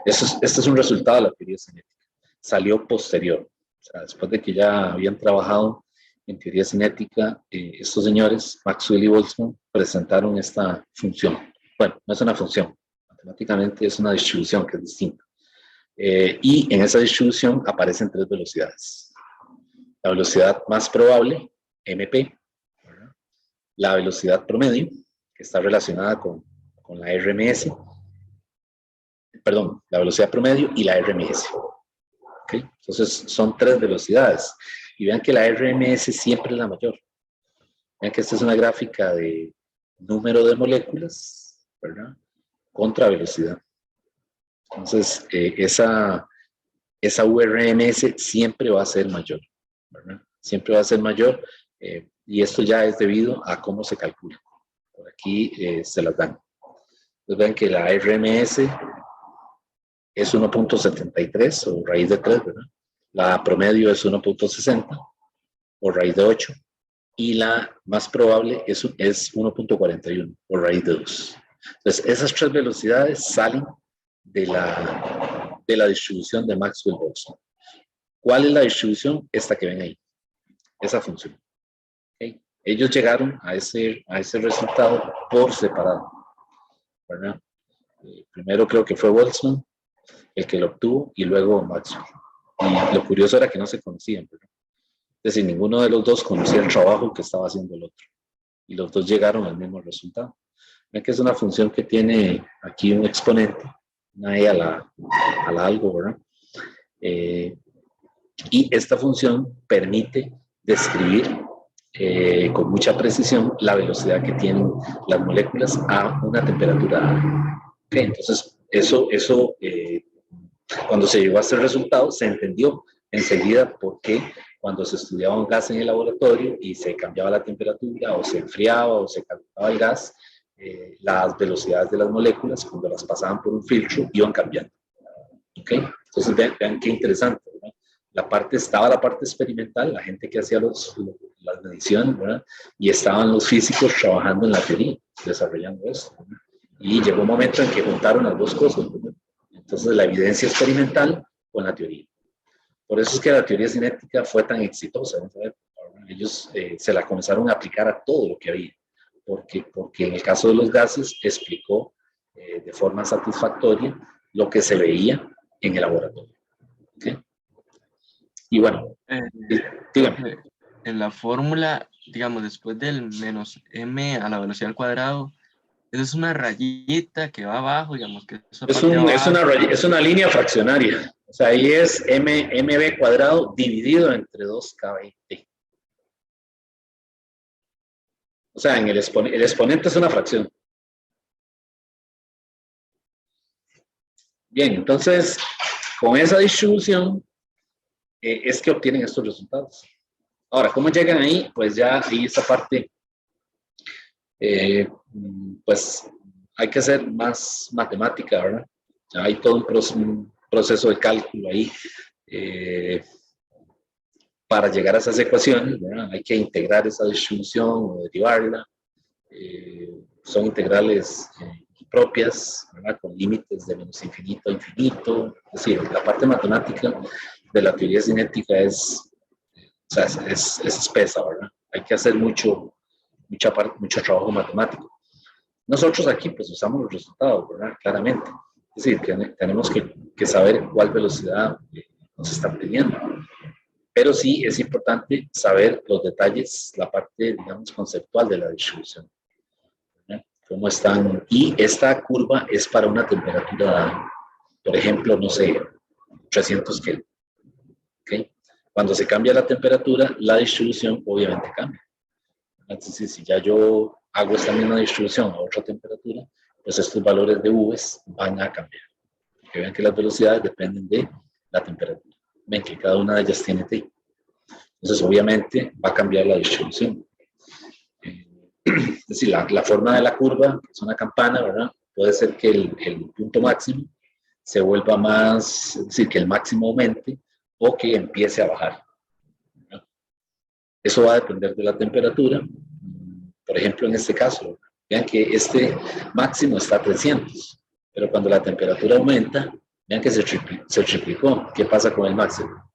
[SPEAKER 1] Este es un resultado de la teoría cinética. Salió posterior. O sea, después de que ya habían trabajado en teoría cinética, estos señores, Maxwell y Boltzmann, presentaron esta función. Bueno, no es una función, matemáticamente es una distribución que es distinta. Y en esa distribución aparecen tres velocidades. La velocidad más probable, MP, la velocidad promedio, que está relacionada con la RMS, perdón, la velocidad promedio y la RMS. ¿Okay? Entonces son tres velocidades. Y vean que la RMS siempre es la mayor. Vean que esta es una gráfica de número de moléculas, ¿verdad? Contra velocidad. Entonces, esa URMS siempre va a ser mayor, ¿verdad? Siempre va a ser mayor, y esto ya es debido a cómo se calcula. Por aquí se las dan. Entonces, vean que la RMS es 1.73 o raíz de 3, ¿verdad? La promedio es 1.60 o raíz de 8. Y la más probable es 1.41 o raíz de 2. Entonces, esas tres velocidades salen de la distribución de Maxwell-Boltzmann. ¿Cuál es la distribución? Esta que ven ahí. Esa función. ¿Okay? Ellos llegaron a ese resultado por separado, ¿verdad? Primero creo que fue Boltzmann el que lo obtuvo y luego Maxwell. Y lo curioso era que no se conocían, ¿verdad? Es decir, ninguno de los dos conocía el trabajo que estaba haciendo el otro. Y los dos llegaron al mismo resultado. Ven que es una función que tiene aquí un exponente, una e a la algo, ¿verdad? Y esta función permite describir con mucha precisión la velocidad que tienen las moléculas a una temperatura. Okay, entonces, cuando se llegó a este resultado, se entendió enseguida por qué cuando se estudiaba un gas en el laboratorio y se cambiaba la temperatura o se enfriaba o se calentaba el gas, las velocidades de las moléculas, cuando las pasaban por un filtro, iban cambiando. ¿Okay? Entonces, vean qué interesante, ¿verdad? Estaba la parte experimental, la gente que hacía las mediciones, ¿verdad? Y estaban los físicos trabajando en la teoría, desarrollando eso, ¿verdad? Y llegó un momento en que juntaron las dos cosas, ¿verdad? Entonces, la evidencia experimental con la teoría. Por eso es que la teoría cinética fue tan exitosa, ¿no? Ellos se la comenzaron a aplicar a todo lo que había, porque en el caso de los gases explicó de forma satisfactoria lo que se veía en el laboratorio. ¿Okay? Y bueno, dígame.
[SPEAKER 3] En la fórmula, digamos, después del menos m a la velocidad al cuadrado, esa es una rayita que va abajo, digamos que
[SPEAKER 1] es una línea fraccionaria. O sea, ahí es mb cuadrado dividido entre 2kT. O sea, el exponente es una fracción. Bien, entonces, con esa distribución es que obtienen estos resultados. Ahora, ¿cómo llegan ahí? Pues ya ahí esta parte, pues hay que hacer más matemática, ¿verdad? Hay todo un proceso de cálculo ahí para llegar a esas ecuaciones, ¿verdad? Hay que integrar esa distribución o derivarla. Son integrales propias, ¿verdad? Con límites de menos infinito a infinito. Es decir, la parte matemática de la teoría cinética es espesa, ¿verdad? Hay que hacer mucho trabajo matemático. Nosotros aquí pues usamos los resultados, ¿verdad? Claramente. Es decir, que tenemos que saber cuál velocidad nos están pidiendo. Pero sí es importante saber los detalles, la parte, digamos, conceptual de la distribución. ¿Verdad? Cómo están. Y esta curva es para una temperatura, por ejemplo, no sé, 300 Kelvin. ¿Okay? Cuando se cambia la temperatura, la distribución obviamente cambia. Entonces, si ya yo hago esta misma distribución a otra temperatura, pues estos valores de V's van a cambiar. Que vean que las velocidades dependen de la temperatura. Ven que cada una de ellas tiene T. Entonces, obviamente, va a cambiar la distribución. Es decir, la forma de la curva, que es una campana, ¿verdad? Puede ser que el punto máximo se vuelva más, es decir, que el máximo aumente o que empiece a bajar. Eso va a depender de la temperatura. Por ejemplo, en este caso, vean que este máximo está a 300, pero cuando la temperatura aumenta, vean que se triplicó. ¿Qué pasa con el máximo?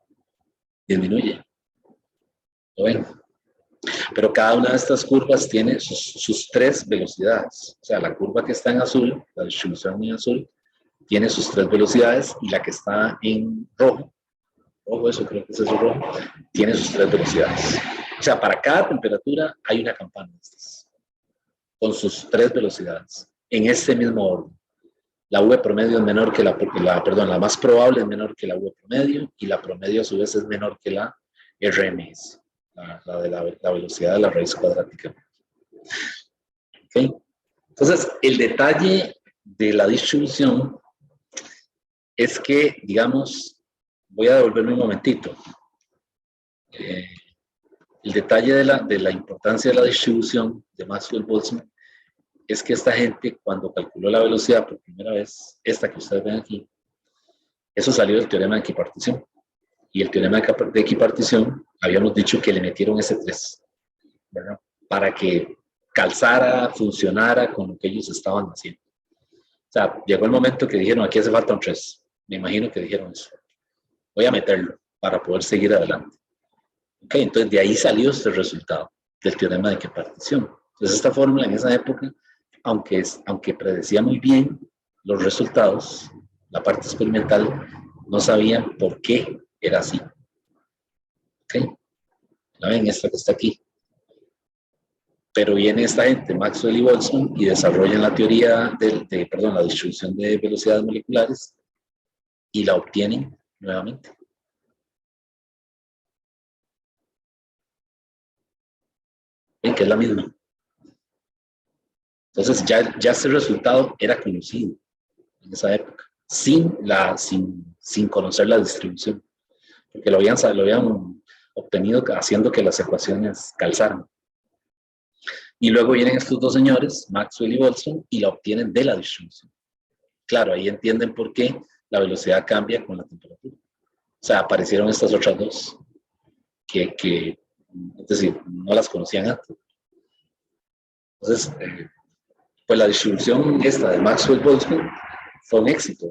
[SPEAKER 1] Disminuye. ¿Lo ven? Pero cada una de estas curvas tiene sus tres velocidades. O sea, la curva que está en azul, la distribución en azul, tiene sus tres velocidades y la que está en rojo, eso creo que es eso rojo, tiene sus tres velocidades. O sea, para cada temperatura hay una campana de estas, con sus tres velocidades, en este mismo orden. La V promedio es menor que la más probable es menor que la V promedio y la promedio a su vez es menor que la RMS, la velocidad de la raíz cuadrática. ¿Okay? Entonces, el detalle de la distribución es que, digamos, voy a devolverme un momentito. El detalle de la importancia de la distribución de Maxwell-Boltzmann es que esta gente, cuando calculó la velocidad por primera vez, esta que ustedes ven aquí, eso salió del teorema de equipartición. Y el teorema de equipartición, habíamos dicho que le metieron ese 3, ¿verdad? Para que calzara, funcionara con lo que ellos estaban haciendo. O sea, llegó el momento que dijeron, aquí hace falta un 3. Me imagino que dijeron eso. Voy a meterlo para poder seguir adelante. Ok, entonces de ahí salió este resultado del teorema de equipartición. Entonces esta fórmula en esa época, aunque predecía muy bien los resultados, la parte experimental no sabían por qué era así. Ok, ¿la ven? Esta que está aquí. Pero viene esta gente, Maxwell y Boltzmann, y desarrollan la teoría la distribución de velocidades moleculares y la obtienen nuevamente. Ven que es la misma. Entonces ya este resultado era conocido en esa época, sin conocer la distribución, porque lo habían obtenido haciendo que las ecuaciones calzaran. Y luego vienen estos dos señores, Maxwell y Boltzmann, y la obtienen de la distribución. Claro, ahí entienden por qué la velocidad cambia con la temperatura. O sea, aparecieron estas otras dos, es decir, no las conocían antes. Entonces, pues la distribución esta de Maxwell-Boltzmann fue un éxito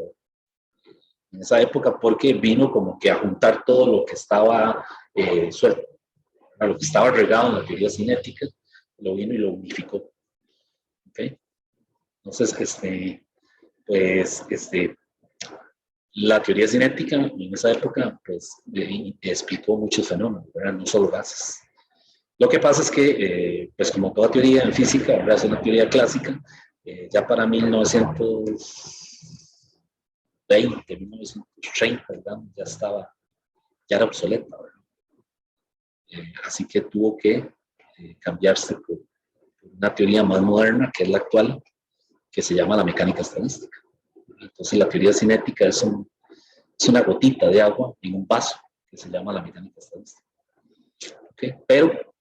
[SPEAKER 1] en esa época porque vino como que a juntar todo lo que estaba suelto, lo que estaba regado en la teoría cinética, lo vino y lo unificó. ¿Okay? Entonces, la teoría cinética en esa época pues explicó muchos fenómenos, ¿verdad? No solo gases. Lo que pasa es que, pues como toda teoría en física, ¿verdad? Es una teoría clásica, ya para 1920, 1930, ¿verdad? Ya era obsoleta, ¿verdad? Así que tuvo que cambiarse por una teoría más moderna, que es la actual, que se llama la mecánica estadística. Entonces la teoría cinética es una gotita de agua en un vaso, que se llama la mecánica estadística. ¿Okay? Pero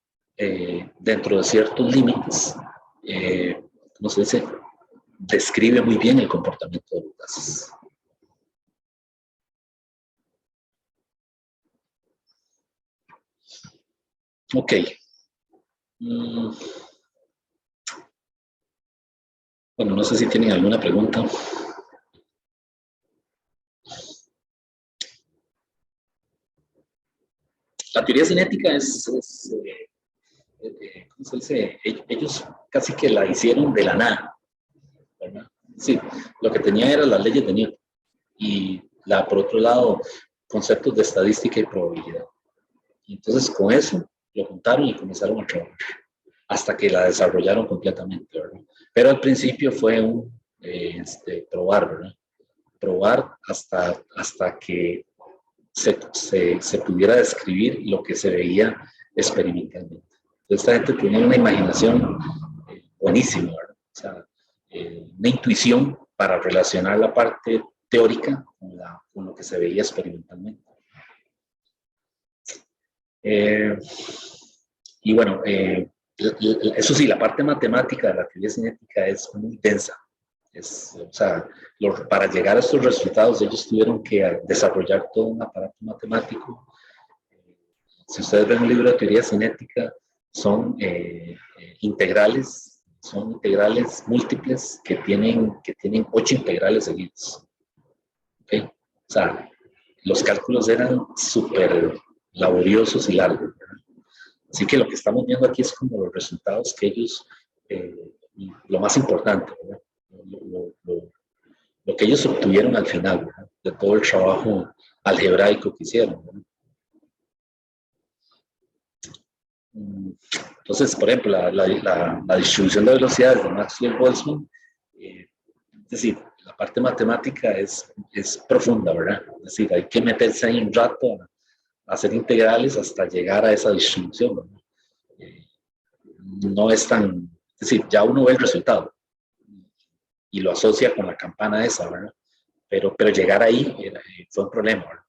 [SPEAKER 1] dentro de ciertos límites, ¿cómo se dice? Describe muy bien el comportamiento de los gases. Ok. Bueno, no sé si tienen alguna pregunta. La teoría cinética ¿cómo se dice? Ellos casi que la hicieron de la nada, ¿verdad? Sí, lo que tenía era las leyes de Newton y por otro lado, conceptos de estadística y probabilidad. Y entonces con eso lo juntaron y comenzaron a trabajar hasta que la desarrollaron completamente, ¿verdad? Pero al principio fue probar, ¿verdad? Probar hasta que se pudiera describir lo que se veía experimentalmente. Entonces, esta gente tenía una imaginación buenísima, ¿verdad? O sea, una intuición para relacionar la parte teórica con lo que se veía experimentalmente. Y bueno, eso sí, la parte matemática de la teoría cinética es muy densa. O sea, para llegar a estos resultados ellos tuvieron que desarrollar todo un aparato matemático. Si ustedes ven un libro de teoría cinética, son integrales múltiples que tienen 8 integrales seguidos. ¿Okay? O sea, los cálculos eran súper laboriosos y largos, ¿verdad? Así que lo que estamos viendo aquí es como los resultados que ellos, lo más importante, ¿verdad? Lo que ellos obtuvieron al final, ¿verdad? De todo el trabajo algebraico que hicieron, ¿verdad? Entonces, por ejemplo, la distribución de velocidades de Maxwell-Boltzmann, es decir, la parte matemática es profunda, ¿verdad? Es decir, hay que meterse ahí un rato a hacer integrales hasta llegar a esa distribución, ¿verdad? No es tan, es decir, ya uno ve el resultado y lo asocia con la campana esa, ¿verdad? Pero llegar ahí fue un problema, ¿verdad?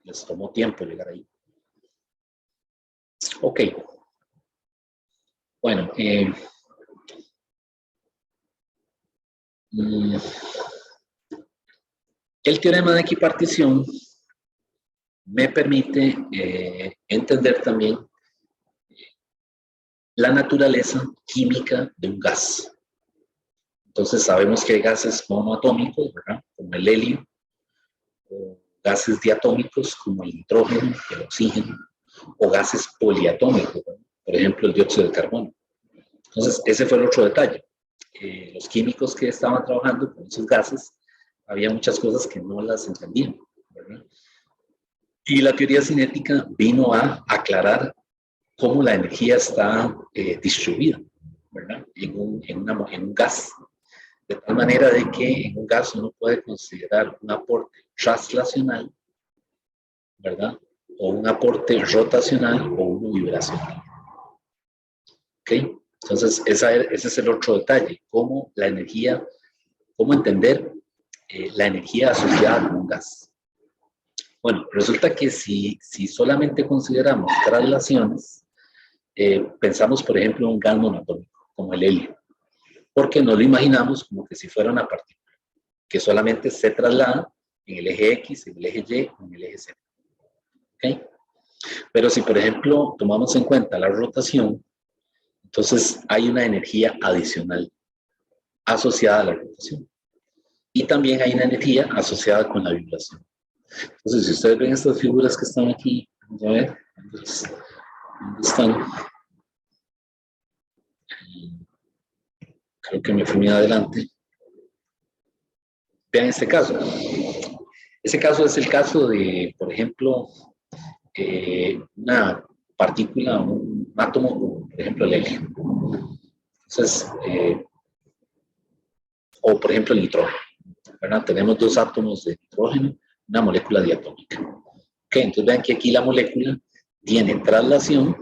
[SPEAKER 1] Les tomó tiempo llegar ahí. Ok. Bueno, el teorema de equipartición me permite entender también la naturaleza química de un gas. Entonces sabemos que hay gases monoatómicos, ¿verdad? Como el helio, o gases diatómicos como el nitrógeno, el oxígeno, o gases poliatómicos, ¿verdad? Por ejemplo, el dióxido de carbono. Entonces, ese fue el otro detalle. Los químicos que estaban trabajando con esos gases, había muchas cosas que no las entendían, ¿verdad? Y la teoría cinética vino a aclarar cómo la energía está distribuida. ¿verdad? En un gas. De tal manera de que en un gas uno puede considerar un aporte translacional, ¿verdad? O un aporte rotacional o uno vibracional. ¿Ok? Entonces, ese es el otro detalle, cómo la energía, cómo entender la energía asociada con un gas. Bueno, resulta que si solamente consideramos traslaciones, pensamos, por ejemplo, en un gas monotómico, como el helio, porque no lo imaginamos como que si fuera una partícula, que solamente se traslada en el eje X, en el eje Y o en el eje Z. ¿Okay? Pero si, por ejemplo, tomamos en cuenta la rotación, entonces hay una energía adicional asociada a la rotación. Y también hay una energía asociada con la vibración. Entonces, si ustedes ven estas figuras que están aquí, vamos a ver, ¿dónde están? Creo que me fui muy adelante. Vean este caso. Ese caso es el caso de, por ejemplo, una partícula, un átomo, por ejemplo, el helio. Entonces, o por ejemplo el nitrógeno, ¿verdad? Tenemos dos átomos de nitrógeno, una molécula diatómica. Ok, entonces vean que aquí la molécula tiene traslación,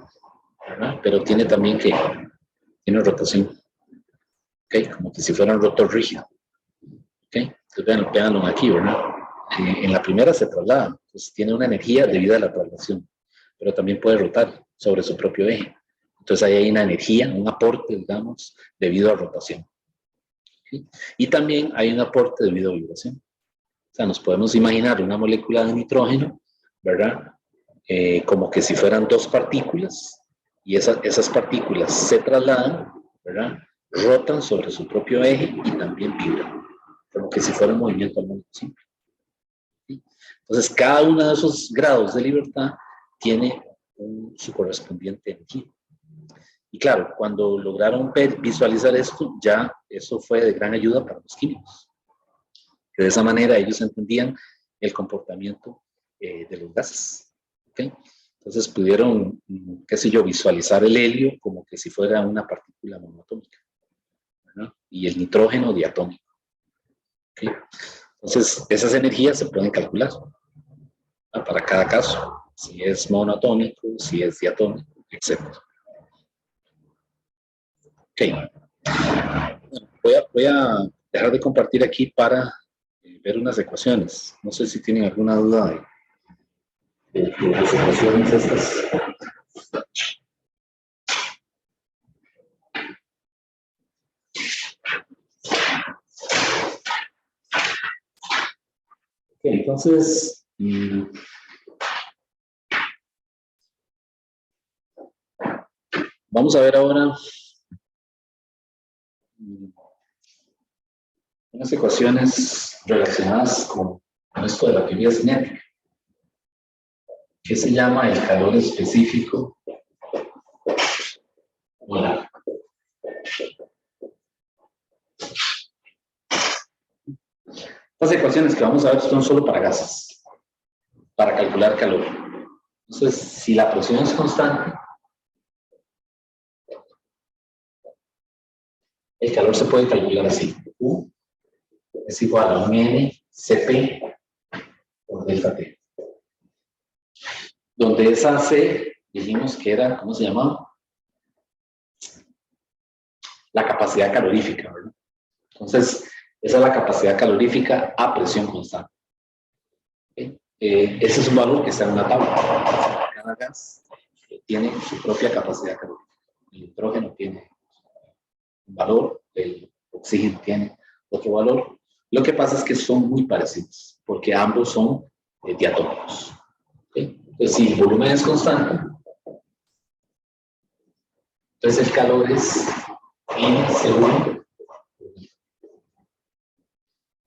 [SPEAKER 1] ¿verdad? Pero tiene también que tiene rotación. Ok, como que si fuera un rotor rígido. Ok, entonces véanlo aquí, ¿verdad? En la primera se traslada, pues tiene una energía debido a la traslación, pero también puede rotar sobre su propio eje. Entonces ahí hay una energía, un aporte, digamos, debido a rotación. ¿Sí? Y también hay un aporte debido a vibración. O sea, nos podemos imaginar una molécula de nitrógeno, ¿verdad? Como que si fueran dos partículas, y esas partículas se trasladan, ¿verdad? Rotan sobre su propio eje y también vibran, como que si fuera un movimiento armónico simple. ¿Sí? Entonces, cada uno de esos grados de libertad tiene su correspondiente energía. Y claro, cuando lograron visualizar esto, ya eso fue de gran ayuda para los químicos. Que de esa manera ellos entendían el comportamiento de los gases. ¿Okay? Entonces pudieron, qué sé yo, visualizar el helio como que si fuera una partícula monoatómica, ¿verdad? Y el nitrógeno diatómico. ¿Okay? Entonces, esas energías se pueden calcular, ¿verdad? Para cada caso, si es monoatómico, si es diatómico, etc. Ok. Voy a dejar de compartir aquí para ver unas ecuaciones. No sé si tienen alguna duda de las ecuaciones estas. Ok, entonces, vamos a ver ahora unas ecuaciones relacionadas con esto de la teoría cinética, que se llama el calor específico molar. Estas ecuaciones que vamos a ver son solo para gases, para calcular calor. Entonces, si la presión es constante, el calor se puede calcular así. U es igual a un NCP por delta T. Donde esa C, dijimos que era, ¿cómo se llamaba? La capacidad calorífica, ¿verdad? Entonces, esa es la capacidad calorífica a presión constante. ¿Okay? Ese es un valor que está en una tabla. Cada gas tiene su propia capacidad calorífica. El nitrógeno tiene un valor, el oxígeno tiene otro valor. Lo que pasa es que son muy parecidos, porque ambos son diatómicos. ¿Okay? Entonces, si el volumen es constante, entonces el calor es N/C1.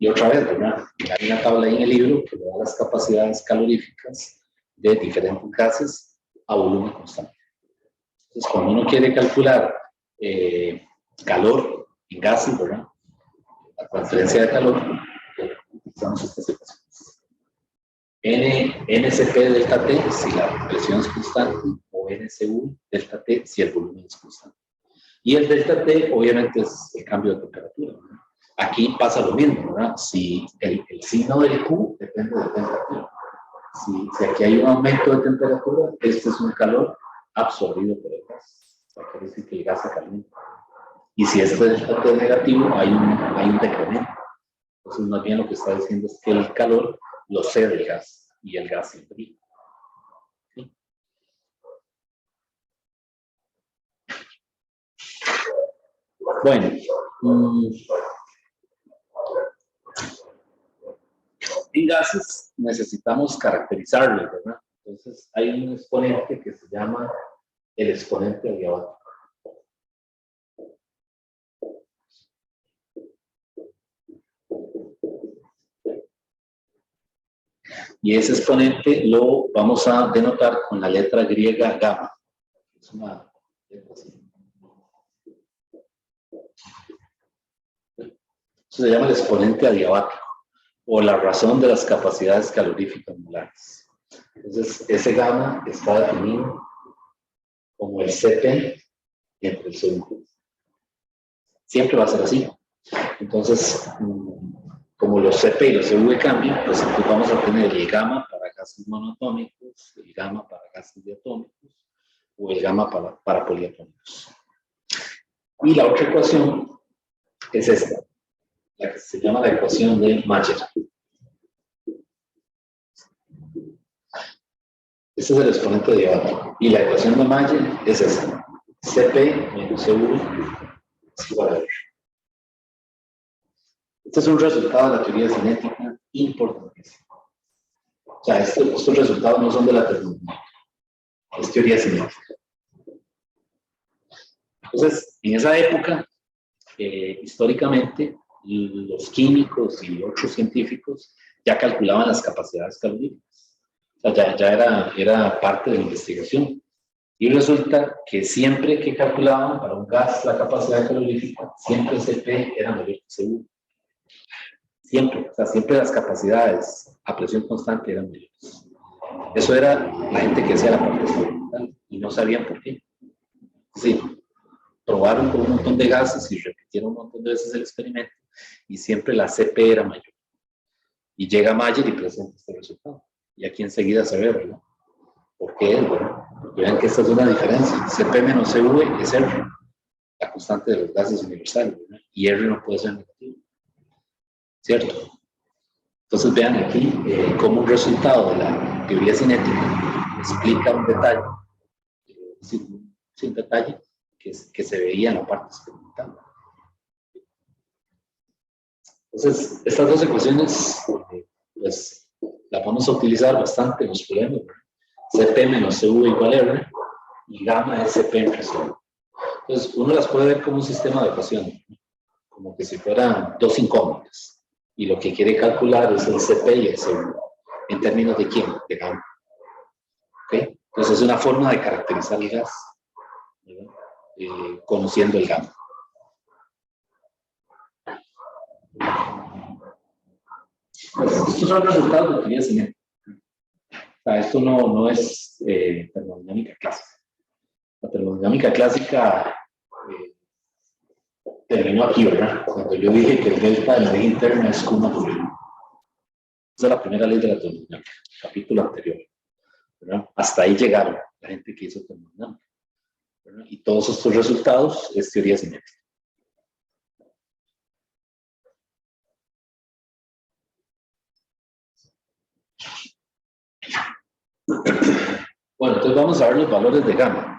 [SPEAKER 1] Y otra vez, ¿verdad? Hay una tabla ahí en el libro que da las capacidades caloríficas de diferentes gases a volumen constante. Entonces, cuando uno quiere calcular calor en gases, ¿verdad? La transferencia de calor, utilizamos estas ecuaciones. NCP delta T si la presión es constante, o NCU delta T si el volumen es constante. Y el delta T, obviamente, es el cambio de temperatura, ¿verdad? Aquí pasa lo mismo, ¿verdad? Si el signo del Q depende del delta T. Si aquí hay un aumento de temperatura, este es un calor absorbido por el gas. O sea, quiere decir que el gas se calienta. Y si este delta T es negativo, hay un decremento. Entonces, más bien lo que está diciendo es que el calor lo cede el gas y el gas se enfría. ¿Sí? Bueno, en gases necesitamos caracterizarlos, ¿verdad? Entonces, hay un exponente que se llama el exponente adiabático. Y ese exponente lo vamos a denotar con la letra griega gamma. Es una letra así. Eso se llama el exponente adiabático o la razón de las capacidades caloríficas molares. Entonces, ese gamma está definido como el Cp entre el CO2. Siempre va a ser así. Entonces, como los Cp y los CV cambian, pues entonces vamos a tener el gamma para gases monoatómicos, el gamma para gases diatómicos o el gamma para poliatómicos. Y la otra ecuación es esta, la que se llama la ecuación de Mayer. Este es el exponente adiabático. Y la ecuación de Mayer es esta. Cp menos CV es igual a R. Este es un resultado de la teoría cinética importantísimo. O sea, estos resultados no son de la termodinámica, es teoría cinética. Entonces, en esa época, históricamente, los químicos y otros científicos ya calculaban las capacidades caloríficas. O sea, ya era parte de la investigación. Y resulta que siempre que calculaban para un gas la capacidad calorífica, siempre Cp era mayor que CV. Siempre, o sea, siempre las capacidades a presión constante eran mayores. Eso era la gente que hacía la parte experimental y no sabían por qué. Sí, probaron con un montón de gases y repitieron un montón de veces el experimento y siempre la Cp era mayor. Y llega Mayer y presenta este resultado. Y aquí enseguida se ve, ¿verdad? ¿Por qué? Bueno, porque vean que esta es una diferencia. Cp menos Cv es R, la constante de los gases universales, ¿verdad? Y R no puede ser negativo. ¿Cierto? Entonces vean aquí cómo un resultado de la teoría cinética explica un detalle, un detalle que se veía en la parte experimental. Entonces, estas dos ecuaciones, pues, las vamos a utilizar bastante en los problemas. Cp menos Cv igual a R y gamma es Cp entre CV. Entonces, uno las puede ver como un sistema de ecuaciones, como que si fueran dos incógnitas. Y lo que quiere calcular es el Cp y el CV. ¿En términos de quién? De gamma. ¿Okay? Entonces es una forma de caracterizar el gas, conociendo el gamma. Pues estos son los resultados de teoría cinética. O sea, esto no es termodinámica clásica. La termodinámica clásica terminó aquí, ¿verdad? Cuando yo dije que el delta de la ley interna es Q natural. Esa es la primera ley de la termodinámica, capítulo anterior, ¿verdad? Hasta ahí llegaron la gente que hizo termodinámica, ¿verdad? Y todos estos resultados es teoría cinética. Bueno, entonces vamos a ver los valores de gamma.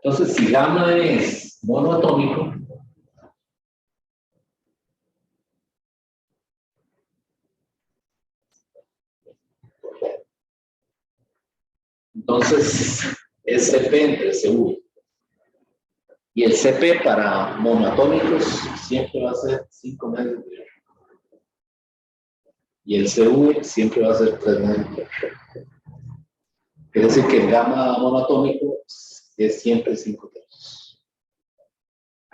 [SPEAKER 1] Entonces, si gamma es monoatómico, entonces es Cp entre CV. Y el Cp para monoatómicos siempre va a ser 5 medios de R. Y el CV siempre va a ser 3 medios de R. Quiere decir que el gamma monoatómico es siempre 5 tercios.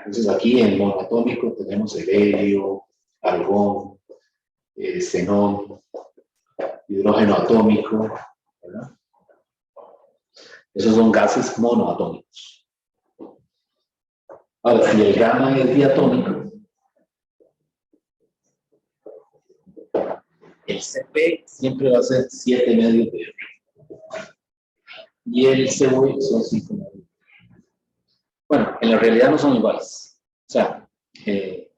[SPEAKER 1] Entonces aquí en monoatómico tenemos el helio, argón, xenón, hidrógeno atómico, ¿verdad? Esos son gases monoatómicos. Ahora, si el gamma es diatómico, el Cp siempre va a ser 7 medios de R. Y el CO son 5 medios. Bueno, en la realidad no son iguales. O sea, el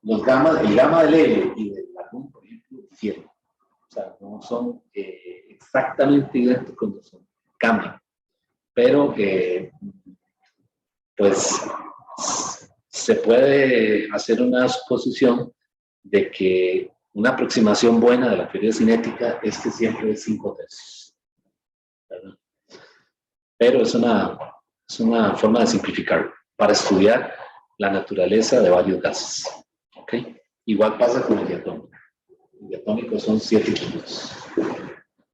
[SPEAKER 1] gamma del helio y del argón, por ejemplo, difieren. O sea, no son exactamente idénticos, no son, cambian. Pero, pues, se puede hacer una suposición de que una aproximación buena de la teoría cinética es que siempre es 5/3. ¿Verdad? Pero es una forma de simplificarlo para estudiar la naturaleza de varios gases. ¿Okay? Igual pasa con el diatómico. El diatómico son 7 puntos.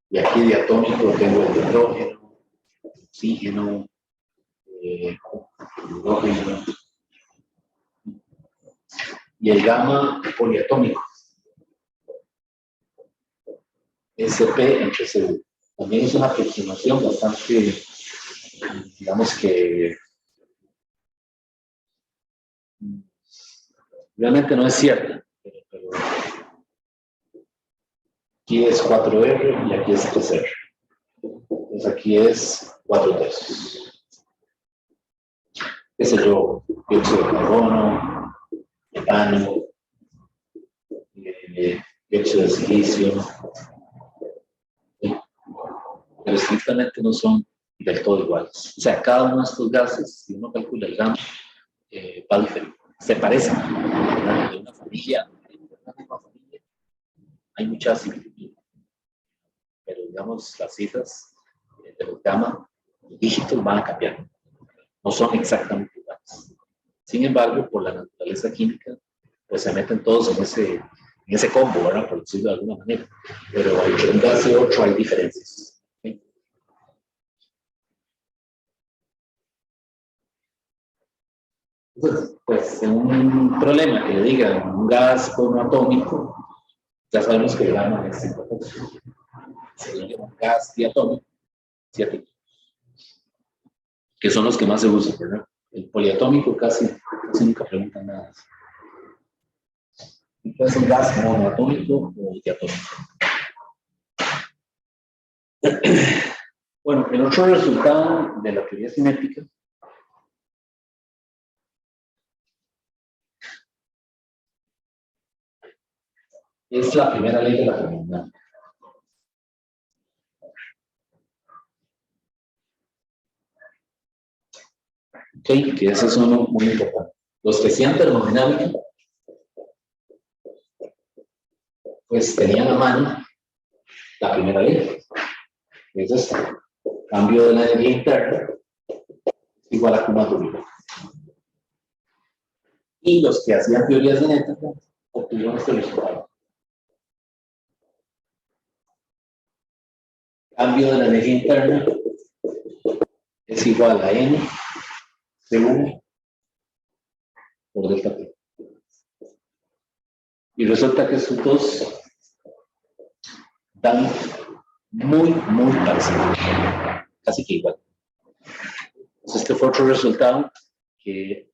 [SPEAKER 1] Y aquí diatómico tengo el hidrógeno, oxígeno, hidrógeno. Y el gamma poliatómico. Sp entre Cu. También es una aproximación bastante, digamos que realmente no es cierta, pero aquí es 4R y aquí es 3R. Entonces aquí es 4/3. ¿Qué sé yo? Dióxido de carbono, metano, dióxido de silicio. Pero estrictamente no son del todo iguales. O sea, cada uno de estos gases, si uno calcula el gamma, va diferente. Se parecen. De una familia, hay muchas similitudes. Pero digamos, las cifras de los gamma, los dígitos van a cambiar. No son exactamente iguales. Sin embargo, por la naturaleza química, pues se meten todos en ese combo, ¿verdad? Por decirlo de alguna manera. Pero entre un gas y otro hay diferencias. Pues en un problema que le digan un gas monoatómico, ya sabemos que el gamma es 5/3. Se le llama un gas diatómico, 7, que son los que más se usan, ¿verdad? El poliatómico casi nunca preguntan nada. Entonces, un gas monoatómico o diatómico. Bueno, el otro resultado de la teoría cinética es la primera ley de la termodinámica. Ok, que ese es uno muy importante. Los que hacían termodinámica, pues tenían a mano la primera ley. Es esta. Cambio de la energía interna igual a Q más W. Y los que hacían teoría cinética obtuvieron este resultado. Cambio de la energía interna es igual a N C1 por delta T. Y resulta que estos dos dan muy parecidos, casi que igual. Entonces este fue otro resultado que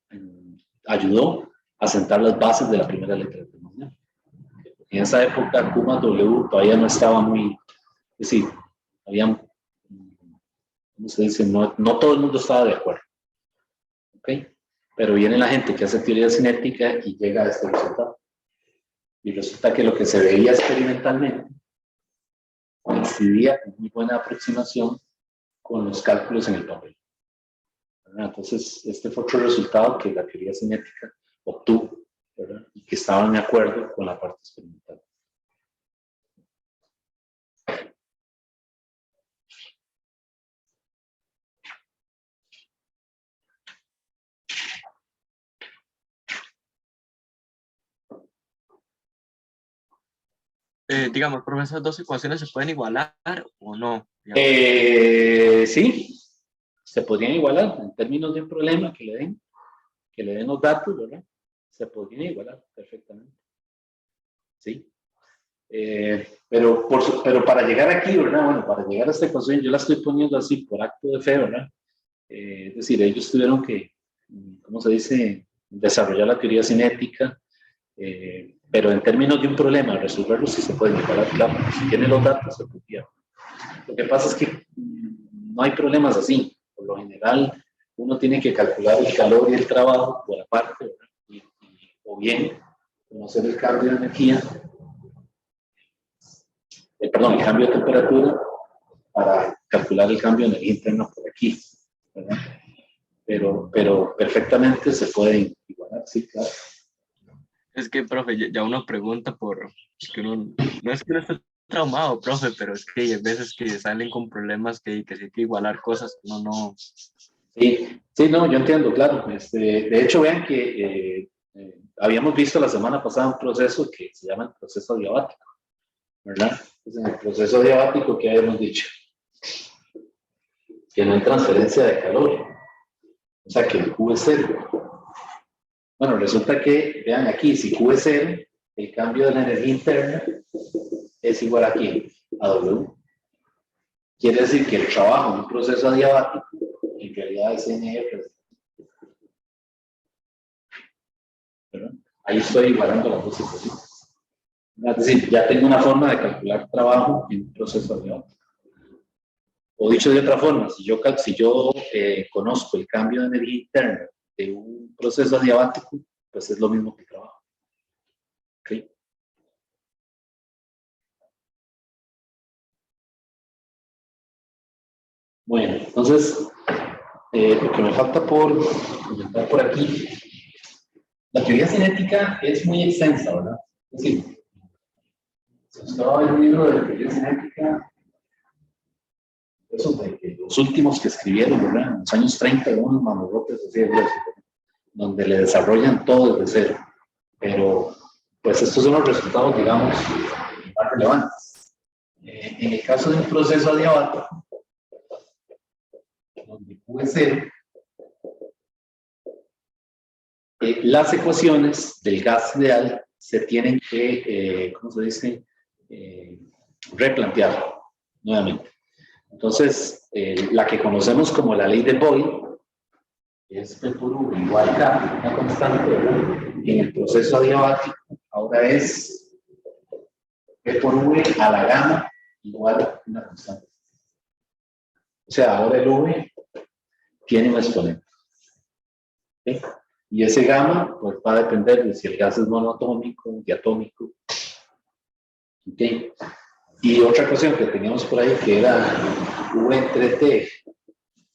[SPEAKER 1] ayudó a sentar las bases de la primera letra de termodinámica. En esa época Q más W todavía no estaba muy, es decir, habían, ¿cómo se dice? No todo el mundo estaba de acuerdo. ¿Ok? Pero viene la gente que hace teoría cinética y llega a este resultado. Y resulta que lo que se veía experimentalmente coincidía con muy buena aproximación con los cálculos en el papel. Entonces, este fue otro resultado que la teoría cinética obtuvo, ¿verdad? Y que estaban de acuerdo con la parte experimental.
[SPEAKER 3] Digamos, por esas dos ecuaciones se pueden igualar o no.
[SPEAKER 1] Sí, se podrían igualar en términos de un problema que le den, que le den los datos, ¿verdad? Se podría igualar perfectamente. ¿Sí? Pero para llegar aquí, ¿verdad? Bueno, para llegar a esta ecuación, yo la estoy poniendo así por acto de fe, ¿verdad? Es decir, ellos tuvieron que, ¿cómo se dice? Desarrollar la teoría cinética, pero en términos de un problema, resolverlo sí se puede igualar, claro. Si tiene los datos, se podría. Lo que pasa es que no hay problemas así. Por lo general, uno tiene que calcular el calor y el trabajo por aparte, ¿verdad? O bien conocer el cambio de energía, perdón, el cambio de temperatura para calcular el cambio de energía interna por aquí, ¿verdad? Pero perfectamente se pueden igualar, sí, claro.
[SPEAKER 3] Es que, profe, ya uno pregunta por, que uno, no es que uno esté traumado, profe, pero es que hay veces que salen con problemas que sí hay que igualar cosas que uno no...
[SPEAKER 1] Sí, sí, no, yo entiendo, claro. De hecho, vean que habíamos visto la semana pasada un proceso que se llama el proceso adiabático, ¿verdad? Entonces, en el proceso adiabático, ¿qué habíamos dicho? Que no hay transferencia de calor, o sea, que el Q es cero. Bueno, resulta que, vean aquí, si Q es cero, el cambio de la energía interna es igual a ¿quién? A W. Quiere decir que el trabajo en un proceso adiabático en realidad es NF. ¿Verdad? Ahí estoy igualando las dos situaciones. Es decir, ya tengo una forma de calcular trabajo en un proceso adiabático. O dicho de otra forma, si yo conozco el cambio de energía interna de un proceso adiabático, pues es lo mismo que el trabajo. ¿Okay? Bueno, entonces, lo que me falta por comentar por aquí, la teoría cinética es muy extensa, ¿verdad? Es decir, si usted va a ver un libro de teoría cinética, esos de los últimos que escribieron, ¿verdad? En los años 30, unos mamogotes así de gruesos, donde le desarrollan todo desde cero. Pero, pues estos son los resultados, digamos, más relevantes. En el caso de un proceso adiabático, donde Q es cero, las ecuaciones del gas ideal se tienen que, ¿cómo se dice? Replantear nuevamente. Entonces, la que conocemos como la ley de Boyle es P por V igual a K, una constante, y en el proceso adiabático ahora es P por V a la gamma igual a una constante. O sea, ahora el V tiene un exponente. ¿Sí? Y ese gamma pues, va a depender de si el gas es monoatómico, diatómico. ¿Okay? Y otra ecuación que teníamos por ahí que era V entre T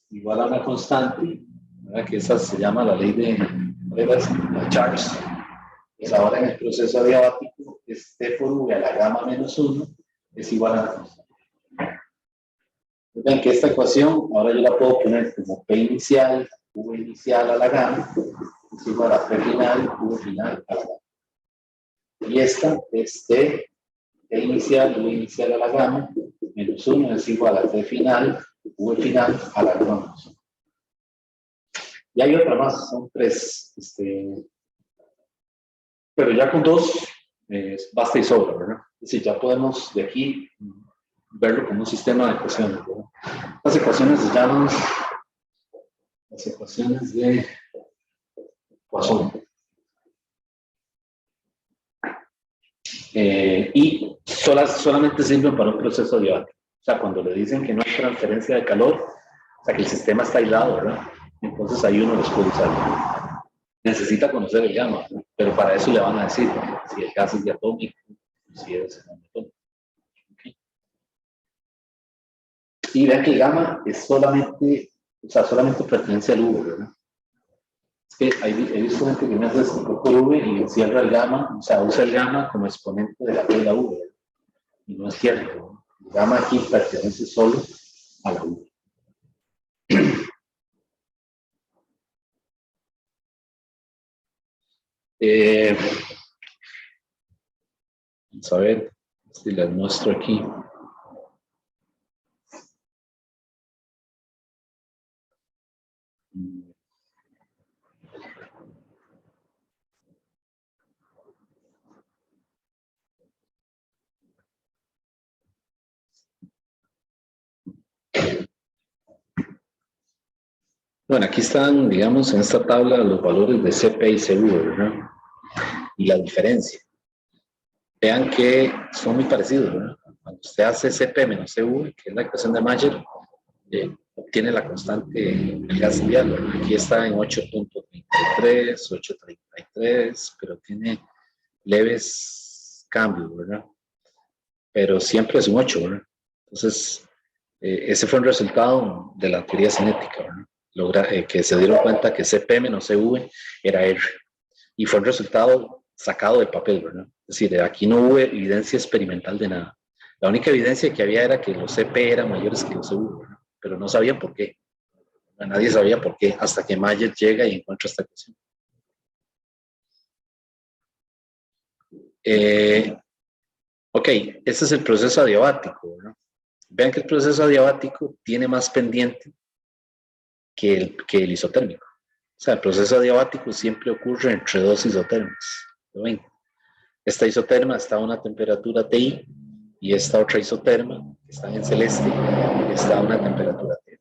[SPEAKER 1] igual a una constante, ¿verdad? Que esa se llama la ley de Charles. Pues ahora en el proceso adiabático es T por V a la gamma menos 1 es igual a la constante. Ven que esta ecuación ahora yo la puedo poner como P inicial, V inicial a la gamma es igual a P final, V final a la gamma. Y esta es T inicial, V inicial a la gamma, menos 1 es igual a T final, V final a la gamma menos 1. Y hay otra más, son tres. Pero ya con dos basta y sobra, ¿verdad? Es decir, ya podemos de aquí verlo como un sistema de ecuaciones, ¿verdad? Las ecuaciones se llaman las ecuaciones de Poisson. Y solamente sirven para un proceso adiabático. O sea, cuando le dicen que no hay transferencia de calor, o sea, que el sistema está aislado, ¿verdad? Entonces ahí uno los puede usar. Necesita conocer el gamma, ¿no? Pero para eso le van a decir si el gas es diatómico, si es monoatómico. Okay. Y vean que el gamma es solamente, o sea, solamente pertenece al V, ¿verdad? Es que he visto gente que me hace un poco V y encierra el gamma, o sea, usa el gamma como exponente de la regla V, ¿verdad? Y no es cierto, ¿no? El gamma aquí pertenece solo a la V. Vamos a ver si les muestro aquí. Bueno, aquí están, digamos, en esta tabla los valores de CP y CV, ¿verdad? Y la diferencia. Vean que son muy parecidos, ¿verdad? Cuando usted hace CP menos CV, que es la ecuación de Mayer, obtiene la constante del gas ideal, ¿verdad? Aquí está en 8.33, 8.33, pero tiene leves cambios, ¿verdad? Pero siempre es un 8, ¿verdad? Entonces, ese fue el resultado de la teoría cinética, ¿verdad? Que se dieron cuenta que CP menos CV era R. Y fue el resultado sacado del papel, ¿verdad? Es decir, aquí no hubo evidencia experimental de nada. La única evidencia que había era que los CP eran mayores que los CV, ¿verdad? Pero no sabían por qué. Nadie sabía por qué hasta que Mayer llega y encuentra esta ecuación. Ok, este es el proceso adiabático, ¿verdad? Vean que el proceso adiabático tiene más pendiente que el isotérmico. O sea, el proceso adiabático siempre ocurre entre dos isotermas. ¿Lo ven? Esta isoterma está a una temperatura TI y esta otra isoterma, que está en celeste, está a una temperatura T.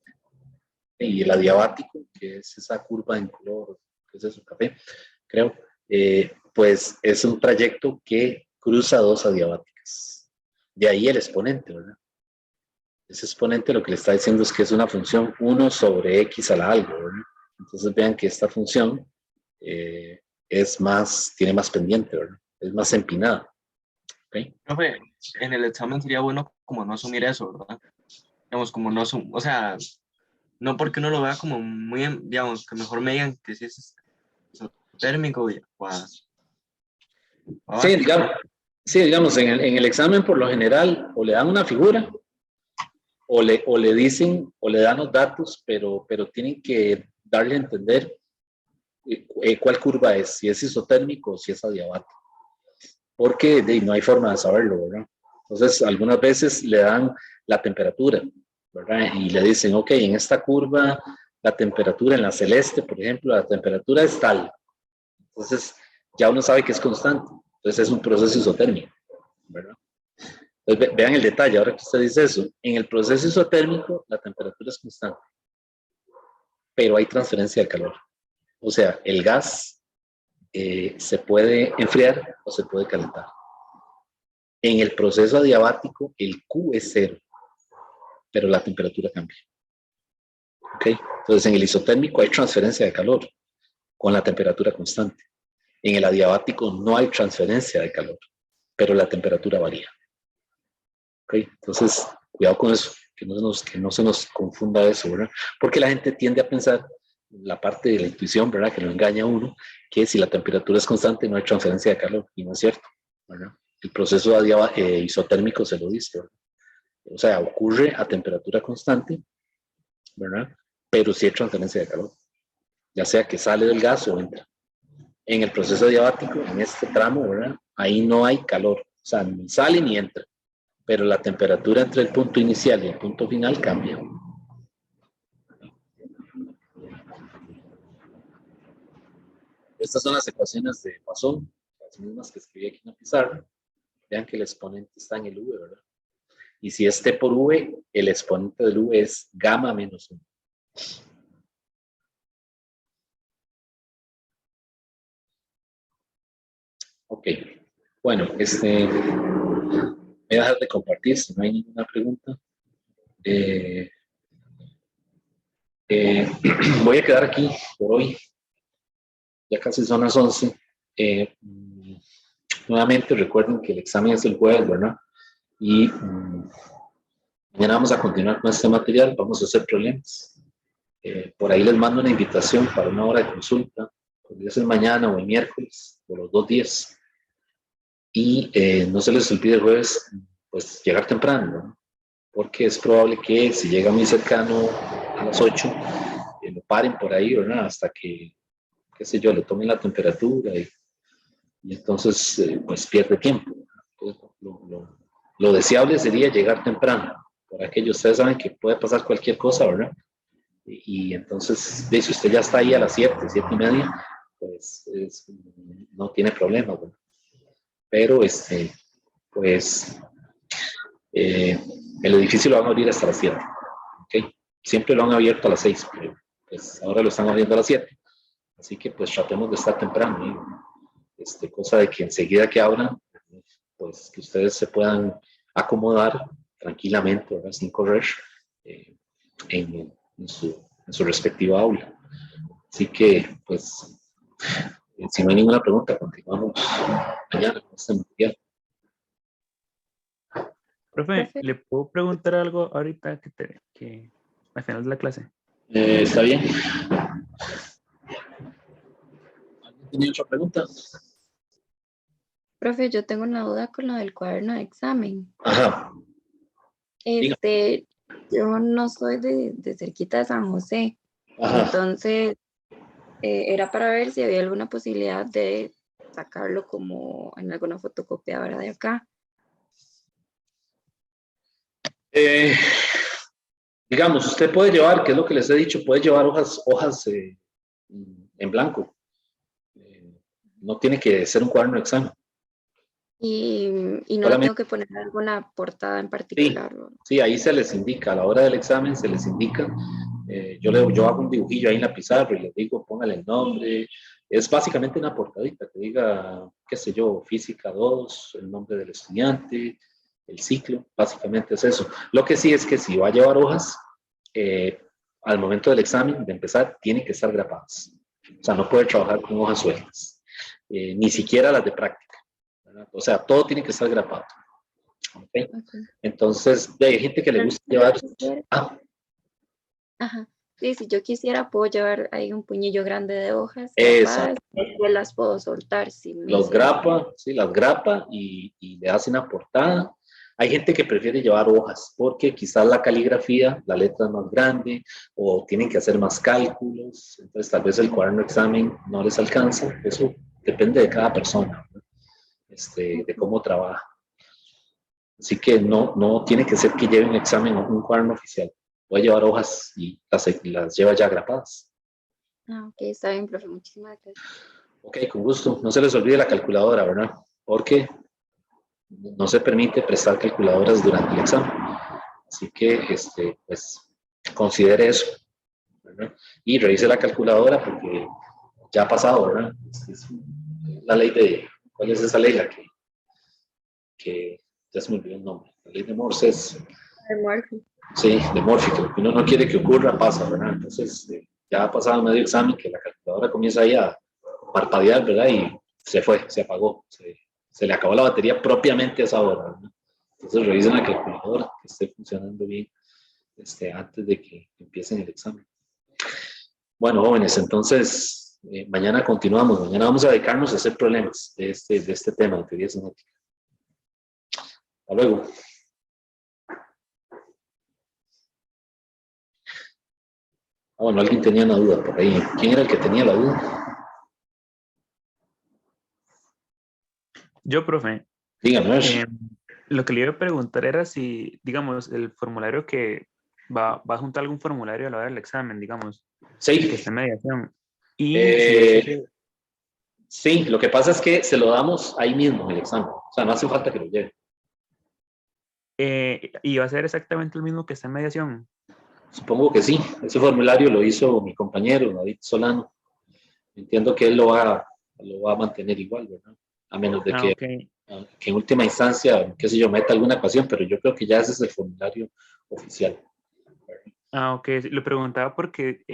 [SPEAKER 1] Y el adiabático, que es esa curva en color, que es eso, café, creo, pues es un trayecto que cruza dos adiabáticas. De ahí el exponente, ¿verdad? Ese exponente lo que le está diciendo es que es una función 1 sobre x a la algo, ¿verdad? Entonces vean que esta función tiene más pendiente, ¿verdad? Es más empinada. ¿Okay?
[SPEAKER 3] Profe, en el examen sería bueno como no asumir eso, ¿verdad? Digamos, como no o sea, no porque uno lo vea como muy, digamos, que mejor me digan que si es térmico
[SPEAKER 1] sí, digamos en el examen por lo general o le dan una figura o le dicen o le dan los datos, pero tienen que darle a entender cuál curva es, si es isotérmico o si es adiabático. Porque no hay forma de saberlo, ¿verdad? Entonces, algunas veces le dan la temperatura, ¿verdad? Y le dicen, ok, en esta curva, la temperatura en la celeste, por ejemplo, la temperatura es tal. Entonces, ya uno sabe que es constante. Entonces, es un proceso isotérmico, ¿verdad? Entonces, vean el detalle, ahora que usted dice eso. En el proceso isotérmico, la temperatura es constante, pero hay transferencia de calor. O sea, el gas se puede enfriar o se puede calentar. En el proceso adiabático, el Q es 0, pero la temperatura cambia. ¿Ok? Entonces, en el isotérmico hay transferencia de calor con la temperatura constante. En el adiabático no hay transferencia de calor, pero la temperatura varía. ¿Ok? Entonces, cuidado con eso, que no se nos confunda eso, ¿verdad? Porque la gente tiende a pensar, la parte de la intuición, ¿verdad? Que lo engaña a uno, que si la temperatura es constante no hay transferencia de calor, y no es cierto, ¿verdad? El proceso isotérmico se lo dice, ¿verdad? O sea, ocurre a temperatura constante, ¿verdad? Pero sí hay transferencia de calor, ya sea que sale del gas o entra. En el proceso adiabático, en este tramo, ¿verdad? Ahí no hay calor, o sea, ni sale ni entra, pero la temperatura entre el punto inicial y el punto final cambia. Estas son las ecuaciones de Poisson, las mismas que escribí aquí en la pizarra. Vean que el exponente está en el V, ¿verdad? Y si es T por V, el exponente del V es gamma menos 1. Ok, bueno, voy a dejar de compartir si no hay ninguna pregunta. Voy a quedar aquí por hoy. Ya casi son las 11. Nuevamente recuerden que el examen es el jueves, ¿verdad? Y mañana vamos a continuar con este material, vamos a hacer problemas. Por ahí les mando una invitación para una hora de consulta, podría ser mañana o el miércoles, por los 2 días. Y no se les olvide el jueves, pues llegar temprano, ¿no? Porque es probable que si llega muy cercano a las 8, lo paren por ahí, ¿verdad? Hasta que, qué sé yo, le tomen la temperatura y entonces pues pierde tiempo. Entonces, lo deseable sería llegar temprano, para que ustedes saben que puede pasar cualquier cosa, ¿verdad? Y entonces, si usted ya está ahí a las 7, 7:30, pues no tiene problema, ¿verdad? Pero pues el edificio lo van a abrir hasta las 7, ¿ok? Siempre lo han abierto a las 6, pero pues ahora lo están abriendo a las 7. Así que pues tratemos de estar temprano, ¿eh? Cosa de que enseguida que abran, pues que ustedes se puedan acomodar tranquilamente, ¿verdad? Sin correr en su respectiva aula. Así que, pues, si no hay ninguna pregunta, continuamos mañana con este material.
[SPEAKER 6] Profe, ¿le puedo preguntar algo ahorita que al final de la clase?
[SPEAKER 1] ¿Está bien? ¿Alguien tiene otra pregunta?
[SPEAKER 7] Profe, yo tengo una duda con lo del cuaderno de examen.
[SPEAKER 1] Ajá.
[SPEAKER 7] Yo no soy de cerquita de San José.
[SPEAKER 1] Ajá.
[SPEAKER 7] Entonces, era para ver si había alguna posibilidad de sacarlo como en alguna fotocopiadora de acá.
[SPEAKER 1] Digamos, usted puede llevar, que es lo que les he dicho, puede llevar hojas en blanco. No tiene que ser un cuaderno de examen.
[SPEAKER 7] Y no
[SPEAKER 1] Solamente,
[SPEAKER 7] tengo que poner alguna portada en particular.
[SPEAKER 1] Sí, ahí se les indica, a la hora del examen se les indica. Yo hago un dibujillo ahí en la pizarra y les digo, póngale el nombre. Es básicamente una portadita que diga, qué sé yo, física 2, el nombre del estudiante, el ciclo, básicamente es eso. Lo que sí es que si va a llevar hojas, al momento del examen, de empezar, tienen que estar grapadas. O sea, no puede trabajar con hojas sueltas, ni siquiera las de práctica, ¿verdad? O sea, todo tiene que estar grapado. ¿Okay? Entonces, hay gente que le gusta llevar...
[SPEAKER 7] Ajá. Sí, si yo quisiera, puedo llevar ahí un puñillo grande de hojas grapadas, después las puedo soltar.
[SPEAKER 1] Las grapa y le hace una portada. Hay gente que prefiere llevar hojas porque quizás la caligrafía, la letra es más grande o tienen que hacer más cálculos, entonces tal vez el cuaderno de examen no les alcanza. Eso depende de cada persona, ¿no? De cómo trabaja. Así que no tiene que ser que lleve un examen o un cuaderno oficial. Puede llevar hojas y las lleva ya grapadas.
[SPEAKER 7] Ok, está bien, profe. Muchísimas gracias.
[SPEAKER 1] Ok, con gusto. No se les olvide la calculadora, ¿verdad? Porque no se permite prestar calculadoras durante el examen. Así que, pues, considere eso, ¿verdad? Y revise la calculadora porque ya ha pasado, ¿verdad? Es la ley de... ¿Cuál es esa ley? La que ya se me olvidó el nombre. La ley de Morse es...
[SPEAKER 7] De Murphy.
[SPEAKER 1] Sí, de Murphy, que lo que uno no quiere que ocurra pasa, ¿verdad? Entonces, ya ha pasado medio examen que la calculadora comienza ahí a parpadear, ¿verdad? Y se fue, se apagó, se le acabó la batería propiamente a esa hora, ¿verdad? Entonces, revisen la calculadora que esté funcionando bien antes de que empiecen el examen. Bueno, jóvenes, entonces, mañana continuamos. Mañana vamos a dedicarnos a hacer problemas de este tema de teoría cinética. Hasta luego. Bueno, alguien tenía una duda por ahí. ¿Quién era el que tenía la duda?
[SPEAKER 6] Yo, profe.
[SPEAKER 1] Dígame.
[SPEAKER 6] Lo que le iba a preguntar era si, digamos, el formulario que va a juntar algún formulario a la hora del examen, digamos.
[SPEAKER 1] Sí.
[SPEAKER 6] Que esté en mediación. Y
[SPEAKER 1] sí, lo que pasa es que se lo damos ahí mismo en el examen. O sea, no hace falta que lo lleve.
[SPEAKER 6] ¿Y va a ser exactamente el mismo que está en mediación?
[SPEAKER 1] Supongo que sí. Ese formulario lo hizo mi compañero, David Solano. Entiendo que él lo va a mantener igual, ¿verdad? A menos de que en última instancia, qué sé yo, meta alguna ecuación, pero yo creo que ya ese es el formulario oficial.
[SPEAKER 6] Ok. Lo preguntaba porque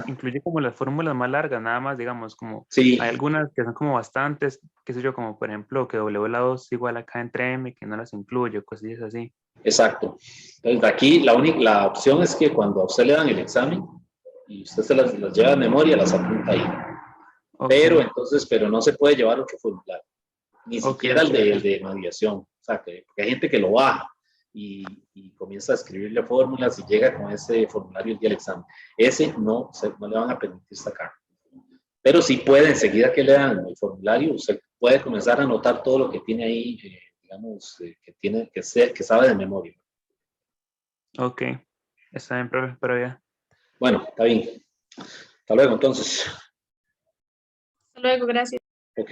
[SPEAKER 6] incluye como las fórmulas más largas, nada más, digamos, como
[SPEAKER 1] sí. Hay
[SPEAKER 6] algunas que son como bastantes, qué sé yo, como por ejemplo que W la 2 es igual a K entre M, que no las incluye, cosillas así.
[SPEAKER 1] Exacto. Entonces, aquí la opción es que cuando a usted le dan el examen y usted se las lleva de memoria, las apunta ahí. Okay. Pero no se puede llevar otro formulario, ni siquiera el de mediación. O sea, porque hay gente que lo baja y comienza a escribirle fórmulas y llega con ese formulario el día del examen. Ese no le van a permitir sacar. Pero sí puede, enseguida que le dan el formulario, usted puede comenzar a anotar todo lo que tiene ahí, digamos, que sabe de memoria.
[SPEAKER 6] Ok, está bien, profe, pero ya.
[SPEAKER 1] Bueno, está bien. Hasta luego, entonces.
[SPEAKER 8] Hasta luego, gracias.
[SPEAKER 1] Ok.